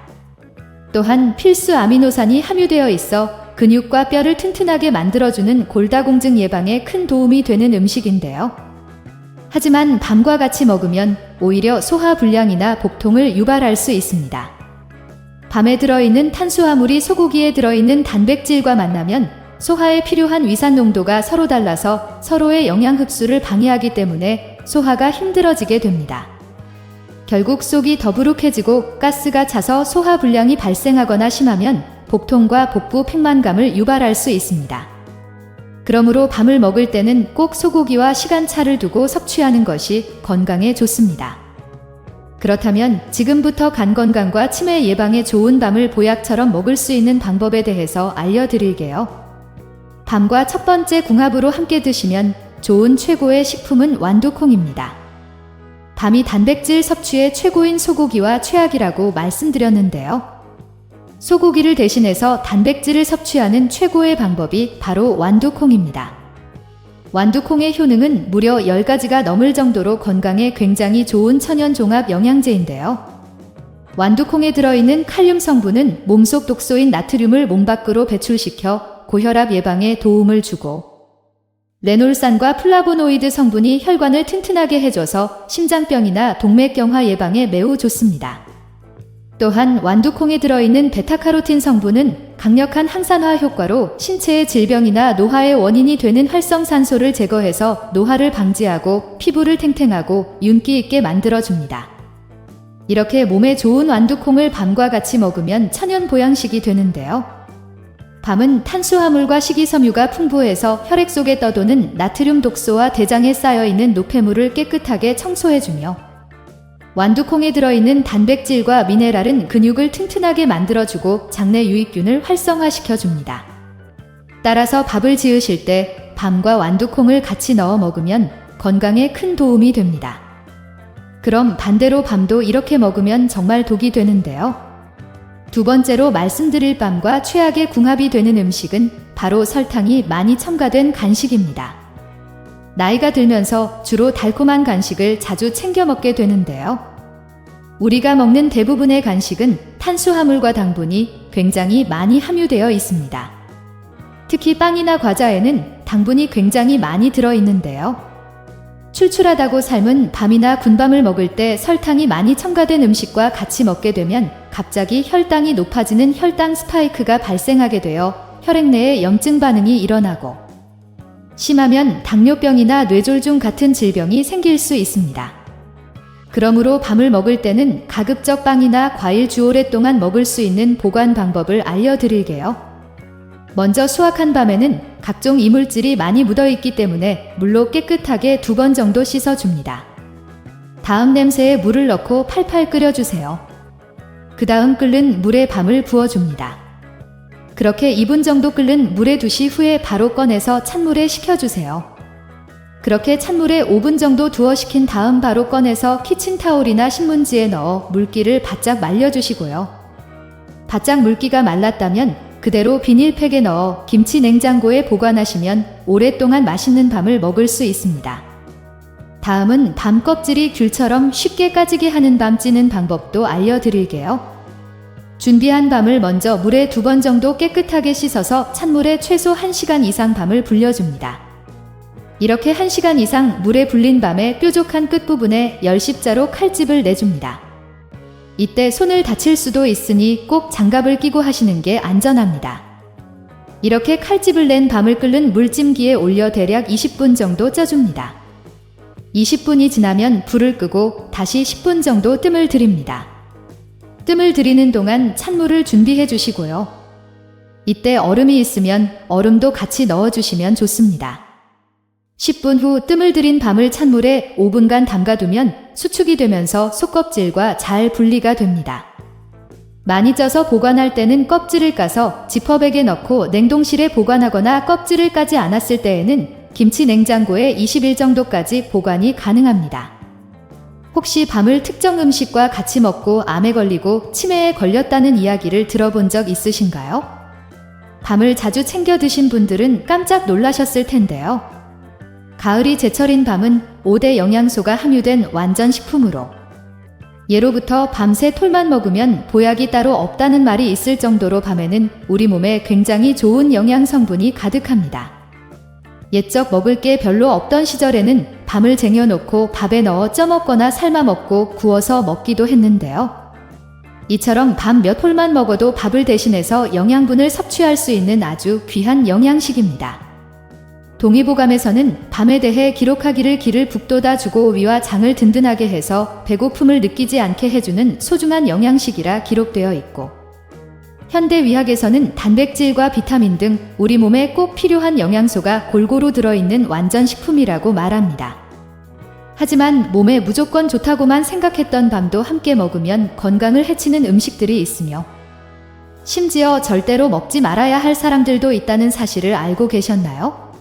또한 필수 아미노산이 함유되어 있어 근육과 뼈를 튼튼하게 만들어주는 골다공증 예방에 큰 도움이 되는 음식인데요. 하지만 밤과 같이 먹으면 오히려 소화불량이나 복통을 유발할 수 있습니다. 밤에 들어있는 탄수화물이 소고기에 들어있는 단백질과 만나면 소화에 필요한 위산 농도가 서로 달라서 서로의 영양 흡수를 방해하기 때문에 소화가 힘들어지게 됩니다. 결국 속이 더부룩해지고 가스가 차서 소화불량이 발생하거나 심하면 복통과 복부 팽만감을 유발할 수 있습니다. 그러므로 밤을 먹을 때는 꼭 소고기와 시간차를 두고 섭취하는 것이 건강에 좋습니다. 그렇다면 지금부터 간 건강과 치매 예방에 좋은 밤을 보약처럼 먹을 수 있는 방법에 대해서 알려드릴게요. 밤과 첫 번째 궁합으로 함께 드시면 좋은 최고의 식품은 완두콩입니다. 밤이 단백질 섭취의 최고인 소고기와 최악이라고 말씀드렸는데요. 소고기를 대신해서 단백질을 섭취하는 최고의 방법이 바로 완두콩입니다. 완두콩의 효능은 무려 10가지가 넘을 정도로 건강에 굉장히 좋은 천연 종합 영양제인데요. 완두콩에 들어있는 칼륨 성분은 몸속 독소인 나트륨을 몸 밖으로 배출시켜 고혈압 예방에 도움을 주고, 레놀산과 플라보노이드 성분이 혈관을 튼튼하게 해줘서 심장병이나 동맥경화 예방에 매우 좋습니다. 또한 완두콩에 들어있는 베타카로틴 성분은 강력한 항산화 효과로 신체의 질병이나 노화의 원인이 되는 활성산소를 제거해서 노화를 방지하고 피부를 탱탱하고 윤기 있게 만들어줍니다. 이렇게 몸에 좋은 완두콩을 밤과 같이 먹으면 천연 보양식이 되는데요. 밤은 탄수화물과 식이섬유가 풍부해서 혈액 속에 떠도는 나트륨 독소와 대장에 쌓여있는 노폐물을 깨끗하게 청소해주며, 완두콩에 들어있는 단백질과 미네랄은 근육을 튼튼하게 만들어주고 장내 유익균을 활성화시켜줍니다. 따라서 밥을 지으실 때 밤과 완두콩을 같이 넣어 먹으면 건강에 큰 도움이 됩니다. 그럼 반대로 밤도 이렇게 먹으면 정말 독이 되는데요. 두 번째로 말씀드릴 밤과 최악의 궁합이 되는 음식은 바로 설탕이 많이 첨가된 간식입니다. 나이가 들면서 주로 달콤한 간식을 자주 챙겨 먹게 되는데요. 우리가 먹는 대부분의 간식은 탄수화물과 당분이 굉장히 많이 함유되어 있습니다. 특히 빵이나 과자에는 당분이 굉장히 많이 들어있는데요. 출출하다고 삶은 밤이나 군밤을 먹을 때 설탕이 많이 첨가된 음식과 같이 먹게 되면 갑자기 혈당이 높아지는 혈당 스파이크가 발생하게 되어 혈액 내에 염증 반응이 일어나고, 심하면 당뇨병이나 뇌졸중 같은 질병이 생길 수 있습니다. 그러므로 밤을 먹을 때는 가급적 빵이나 과일 주 오랫동안 먹을 수 있는 보관 방법을 알려드릴게요. 먼저 수확한 밤에는 각종 이물질이 많이 묻어있기 때문에 물로 깨끗하게 2번 정도 씻어줍니다. 다음 냄새에 물을 넣고 팔팔 끓여주세요. 그 다음 끓는 물에 밤을 부어줍니다. 그렇게 2분 정도 끓는 물에 두시 후에 바로 꺼내서 찬물에 식혀주세요. 그렇게 찬물에 5분 정도 두어 식힌 다음 바로 꺼내서 키친타올이나 신문지에 넣어 물기를 바짝 말려주시고요. 바짝 물기가 말랐다면 그대로 비닐팩에 넣어 김치 냉장고에 보관하시면 오랫동안 맛있는 밤을 먹을 수 있습니다. 다음은 밤 껍질이 귤처럼 쉽게 까지게 하는 밤 찌는 방법도 알려드릴게요. 준비한 밤을 먼저 물에 2번 정도 깨끗하게 씻어서 찬물에 최소 1시간 이상 밤을 불려줍니다. 이렇게 1시간 이상 물에 불린 밤에 뾰족한 끝부분에 열십자로 칼집을 내줍니다. 이때 손을 다칠 수도 있으니 꼭 장갑을 끼고 하시는 게 안전합니다. 이렇게 칼집을 낸 밤을 끓는 물찜기에 올려 대략 20분 정도 쪄줍니다. 20분이 지나면 불을 끄고 다시 10분 정도 뜸을 들입니다. 뜸을 들이는 동안 찬물을 준비해 주시고요. 이때 얼음이 있으면 얼음도 같이 넣어 주시면 좋습니다. 10분 후 뜸을 들인 밤을 찬물에 5분간 담가두면 수축이 되면서 속껍질과 잘 분리가 됩니다. 많이 쪄서 보관할 때는 껍질을 까서 지퍼백에 넣고 냉동실에 보관하거나 껍질을 까지 않았을 때에는 김치 냉장고에 20일 정도까지 보관이 가능합니다. 혹시 밤을 특정 음식과 같이 먹고 암에 걸리고 치매에 걸렸다는 이야기를 들어본 적 있으신가요? 밤을 자주 챙겨 드신 분들은 깜짝 놀라셨을 텐데요. 가을이 제철인 밤은 5대 영양소가 함유된 완전 식품으로, 예로부터 밤새 톨만 먹으면 보약이 따로 없다는 말이 있을 정도로 밤에는 우리 몸에 굉장히 좋은 영양 성분이 가득합니다. 옛적 먹을 게 별로 없던 시절에는 밤을 쟁여놓고 밥에 넣어 쪄먹거나 삶아 먹고 구워서 먹기도 했는데요. 이처럼 밤 몇 톨만 먹어도 밥을 대신해서 영양분을 섭취할 수 있는 아주 귀한 영양식입니다. 동의보감에서는 밤에 대해 기록하기를 기를 북돋아 주고 위와 장을 든든하게 해서 배고픔을 느끼지 않게 해주는 소중한 영양식이라 기록되어 있고, 현대의학에서는 단백질과 비타민 등 우리 몸에 꼭 필요한 영양소가 골고루 들어있는 완전 식품이라고 말합니다. 하지만 몸에 무조건 좋다고만 생각했던 밤도 함께 먹으면 건강을 해치는 음식들이 있으며, 심지어 절대로 먹지 말아야 할 사람들도 있다는 사실을 알고 계셨나요?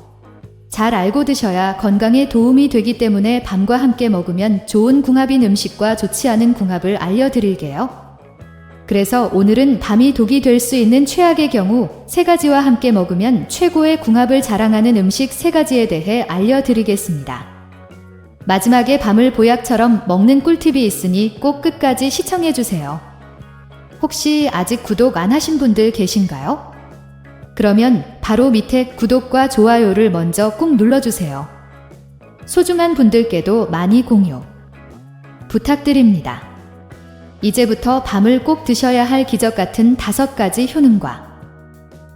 잘 알고 드셔야 건강에 도움이 되기 때문에 밤과 함께 먹으면 좋은 궁합인 음식과 좋지 않은 궁합을 알려드릴게요. 그래서 오늘은 밤이 독이 될 수 있는 최악의 경우 3가지와 함께 먹으면 최고의 궁합을 자랑하는 음식 3가지에 대해 알려드리겠습니다. 마지막에 밤을 보약처럼 먹는 꿀팁이 있으니 꼭 끝까지 시청해주세요. 혹시 아직 구독 안 하신 분들 계신가요? 그러면 바로 밑에 구독과 좋아요를 먼저 꾹 눌러주세요. 소중한 분들께도 많이 공유 부탁드립니다. 이제부터 밤을 꼭 드셔야 할 기적 같은 5가지 효능과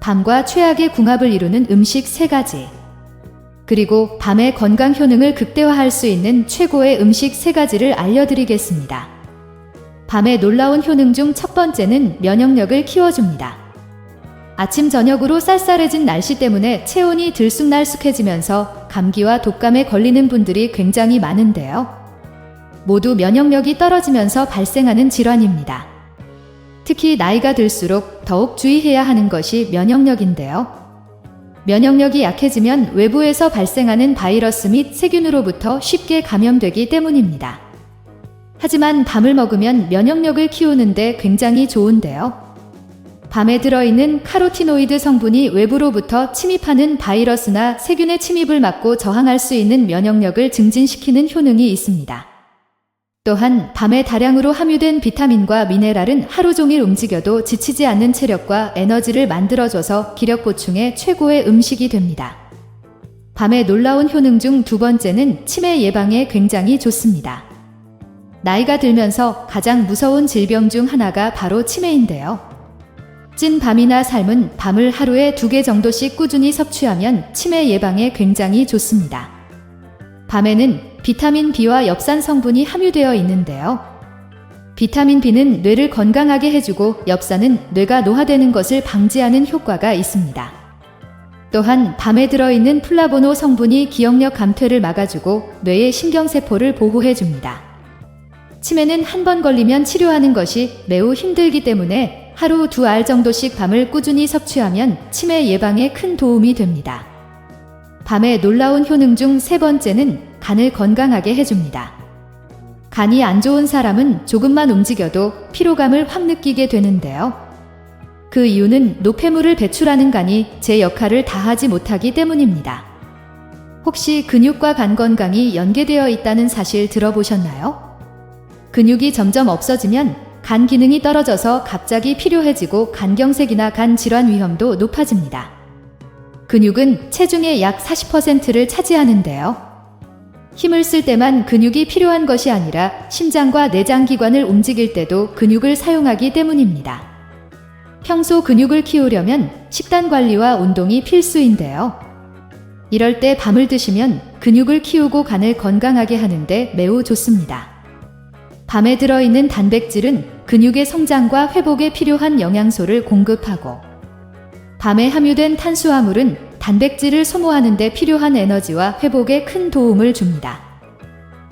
밤과 최악의 궁합을 이루는 음식 3가지, 그리고 밤의 건강 효능을 극대화할 수 있는 최고의 음식 3가지를 알려드리겠습니다. 밤의 놀라운 효능 중 첫 번째는 면역력을 키워줍니다. 아침 저녁으로 쌀쌀해진 날씨 때문에 체온이 들쑥날쑥해지면서 감기와 독감에 걸리는 분들이 굉장히 많은데요. 모두 면역력이 떨어지면서 발생하는 질환입니다. 특히 나이가 들수록 더욱 주의해야 하는 것이 면역력인데요. 면역력이 약해지면 외부에서 발생하는 바이러스 및 세균으로부터 쉽게 감염되기 때문입니다. 하지만 밤을 먹으면 면역력을 키우는데 굉장히 좋은데요. 밤에 들어있는 카로티노이드 성분이 외부로부터 침입하는 바이러스나 세균의 침입을 막고 저항할 수 있는 면역력을 증진시키는 효능이 있습니다. 또한 밤에 다량으로 함유된 비타민과 미네랄은 하루 종일 움직여도 지치지 않는 체력과 에너지를 만들어줘서 기력 보충에 최고의 음식이 됩니다. 밤의 놀라운 효능 중 2번째는 치매 예방에 굉장히 좋습니다. 나이가 들면서 가장 무서운 질병 중 하나가 바로 치매인데요. 찐 밤이나 삶은 밤을 하루에 2개 정도씩 꾸준히 섭취하면 치매 예방에 굉장히 좋습니다. 밤에는 비타민 B와 엽산 성분이 함유되어 있는데요. 비타민 B는 뇌를 건강하게 해주고 엽산은 뇌가 노화되는 것을 방지하는 효과가 있습니다. 또한 밤에 들어있는 플라보노 성분이 기억력 감퇴를 막아주고 뇌의 신경세포를 보호해줍니다. 치매는 한 번 걸리면 치료하는 것이 매우 힘들기 때문에 하루 2알 정도씩 밤을 꾸준히 섭취하면 치매 예방에 큰 도움이 됩니다. 밤의 놀라운 효능 중 3번째는 간을 건강하게 해줍니다. 간이 안 좋은 사람은 조금만 움직여도 피로감을 확 느끼게 되는데요. 그 이유는 노폐물을 배출하는 간이 제 역할을 다하지 못하기 때문입니다. 혹시 근육과 간 건강이 연계되어 있다는 사실 들어보셨나요? 근육이 점점 없어지면 간 기능이 떨어져서 갑자기 필요해지고 간경색이나 간 질환 위험도 높아집니다. 근육은 체중의 약 40%를 차지하는데요. 힘을 쓸 때만 근육이 필요한 것이 아니라 심장과 내장 기관을 움직일 때도 근육을 사용하기 때문입니다. 평소 근육을 키우려면 식단 관리와 운동이 필수인데요. 이럴 때 밤을 드시면 근육을 키우고 간을 건강하게 하는데 매우 좋습니다. 밤에 들어있는 단백질은 근육의 성장과 회복에 필요한 영양소를 공급하고, 밤에 함유된 탄수화물은 단백질을 소모하는 데 필요한 에너지와 회복에 큰 도움을 줍니다.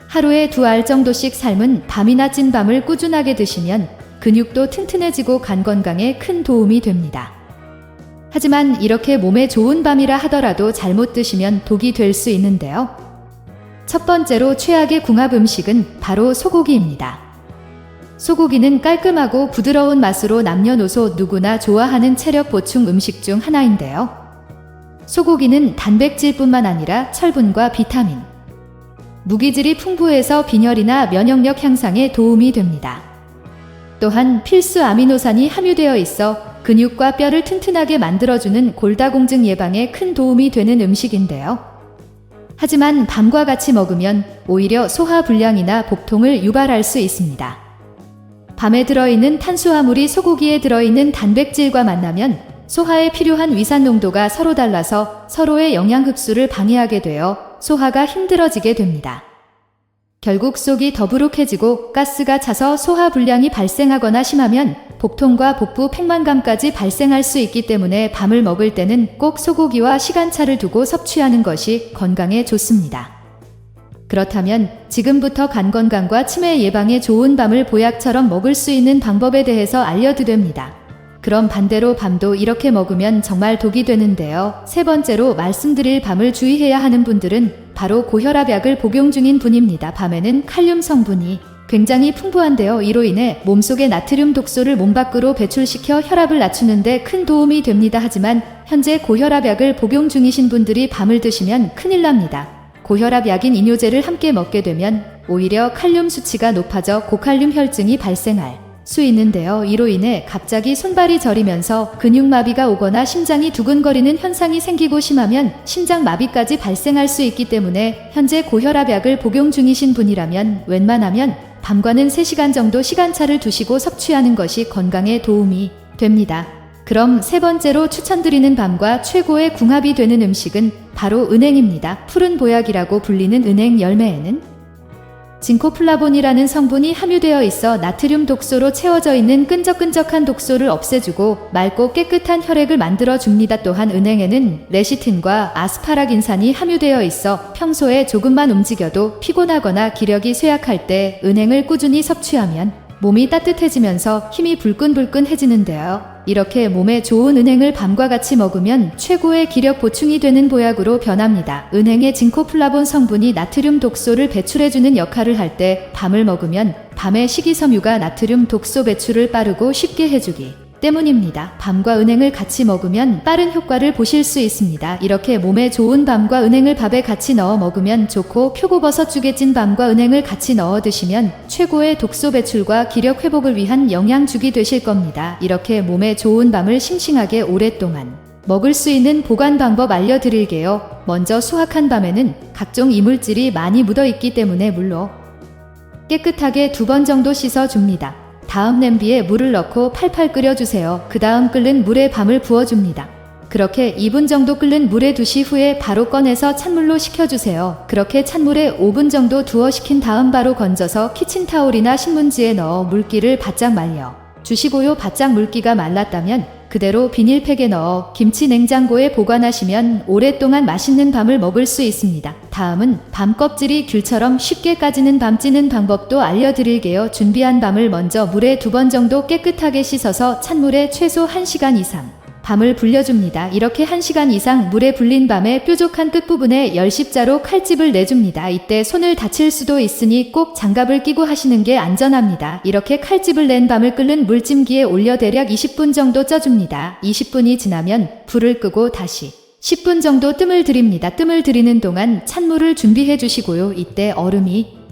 하루에 2알 정도씩 삶은 밤이나 찐밤을 꾸준하게 드시면 근육도 튼튼해지고 간 건강에 큰 도움이 됩니다. 하지만 이렇게 몸에 좋은 밤이라 하더라도 잘못 드시면 독이 될 수 있는데요. 첫 번째로 최악의 궁합 음식은 바로 소고기입니다. 소고기는 깔끔하고 부드러운 맛으로 남녀노소 누구나 좋아하는 체력 보충 음식 중 하나인데요. 소고기는 단백질뿐만 아니라 철분과 비타민, 무기질이 풍부해서 빈혈이나 면역력 향상에 도움이 됩니다. 또한 필수 아미노산이 함유되어 있어 근육과 뼈를 튼튼하게 만들어주는 골다공증 예방에 큰 도움이 되는 음식인데요. 하지만 밤과 같이 먹으면 오히려 소화불량이나 복통을 유발할 수 있습니다. 밤에 들어있는 탄수화물이 소고기에 들어있는 단백질과 만나면 소화에 필요한 위산 농도가 서로 달라서 서로의 영양 흡수를 방해하게 되어 소화가 힘들어지게 됩니다. 결국 속이 더부룩해지고 가스가 차서 소화불량이 발생하거나 심하면 복통과 복부 팽만감까지 발생할 수 있기 때문에 밤을 먹을 때는 꼭 소고기와 시간차를 두고 섭취하는 것이 건강에 좋습니다. 그렇다면 지금부터 간 건강과 치매 예방에 좋은 밤을 보약처럼 먹을 수 있는 방법에 대해서 알려드립니다. 그럼 반대로 밤도 이렇게 먹으면 정말 독이 되는데요. 세 번째로 말씀드릴 밤을 주의해야 하는 분들은 바로 고혈압약을 복용 중인 분입니다. 밤에는 칼륨 성분이 굉장히 풍부한데요. 이로 인해 몸속의 나트륨 독소를 몸 밖으로 배출시켜 혈압을 낮추는 데 큰 도움이 됩니다. 하지만 현재 고혈압약을 복용 중이신 분들이 밤을 드시면 큰일 납니다. 고혈압약인 이뇨제를 함께 먹게 되면 오히려 칼륨 수치가 높아져 고칼륨 혈증이 발생할 수 있는데요. 이로 인해 갑자기 손발이 저리면서 근육마비가 오거나 심장이 두근거리는 현상이 생기고 심하면 심장마비까지 발생할 수 있기 때문에 현재 고혈압약을 복용 중이신 분이라면 웬만하면 밤과는 3시간 정도 시간차를 두시고 섭취하는 것이 건강에 도움이 됩니다. 그럼 세 번째로 추천드리는 밤과 최고의 궁합이 되는 음식은 바로 은행입니다. 푸른 보약이라고 불리는 은행 열매에는 징코플라본이라는 성분이 함유되어 있어 나트륨 독소로 채워져 있는 끈적끈적한 독소를 없애주고 맑고 깨끗한 혈액을 만들어줍니다. 또한 은행에는 레시틴과 아스파라긴산이 함유되어 있어 평소에 조금만 움직여도 피곤하거나 기력이 쇠약할 때 은행을 꾸준히 섭취하면 몸이 따뜻해지면서 힘이 불끈불끈해지는데요. 이렇게 몸에 좋은 은행을 밤과 같이 먹으면 최고의 기력 보충이 되는 보약으로 변합니다. 은행의 징코플라본 성분이 나트륨 독소를 배출해주는 역할을 할 때 밤을 먹으면 밤의 식이섬유가 나트륨 독소 배출을 빠르고 쉽게 해주기 때문입니다. 밤과 은행을 같이 먹으면 빠른 효과를 보실 수 있습니다. 이렇게 몸에 좋은 밤과 은행을 밥에 같이 넣어 먹으면 좋고 표고버섯죽에 찐 밤과 은행을 같이 넣어 드시면 최고의 독소 배출과 기력 회복을 위한 영양죽이 되실 겁니다. 이렇게 몸에 좋은 밤을 싱싱하게 오랫동안 먹을 수 있는 보관 방법 알려드릴게요. 먼저 수확한 밤에는 각종 이물질이 많이 묻어있기 때문에 물로 깨끗하게 2번 정도 씻어줍니다. 다음 냄비에 물을 넣고 팔팔 끓여주세요. 그 다음 끓는 물에 밤을 부어줍니다. 그렇게 2분 정도 끓는 물에 두시 후에 바로 꺼내서 찬물로 식혀주세요. 그렇게 찬물에 5분 정도 두어 식힌 다음 바로 건져서 키친타올이나 신문지에 넣어 물기를 바짝 말려 주시고요. 바짝 물기가 말랐다면 그대로 비닐팩에 넣어 김치 냉장고에 보관하시면 오랫동안 맛있는 밤을 먹을 수 있습니다. 다음은 밤 껍질이 귤처럼 쉽게 까지는 밤 찌는 방법도 알려드릴게요. 준비한 밤을 먼저 물에 2번 정도 깨끗하게 씻어서 찬물에 최소 1시간 이상 밤을 불려줍니다. 이렇게 1시간 이상 물에 불린 밤에 뾰족한 끝부분에 열십자로 칼집을 내줍니다. 이때 손을 다칠 수도 있으니 꼭 장갑을 끼고 하시는 게 안전합니다. 이렇게 칼집을 낸 밤을 끓는 물찜기에 올려 대략 20분 정도 쪄줍니다. 20분이 지나면 불을 끄고 다시 10분 정도 뜸을 들입니다. 뜸을 들이는 동안 찬물을 준비해 주시고요. 이때 얼음이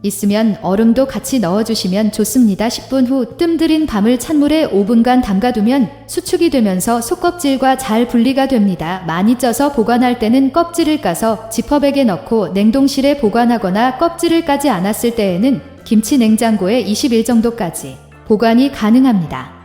있으면 얼음도 같이 넣어주시면 좋습니다. 10분 후 뜸 들인 밤을 찬물에 5분간 담가두면 수축이 되면서 속껍질과 잘 분리가 됩니다. 많이 쪄서 보관할 때는 껍질을 까서 지퍼백에 넣고 냉동실에 보관하거나 껍질을 까지 않았을 때에는 김치 냉장고에 20일 정도까지 보관이 가능합니다.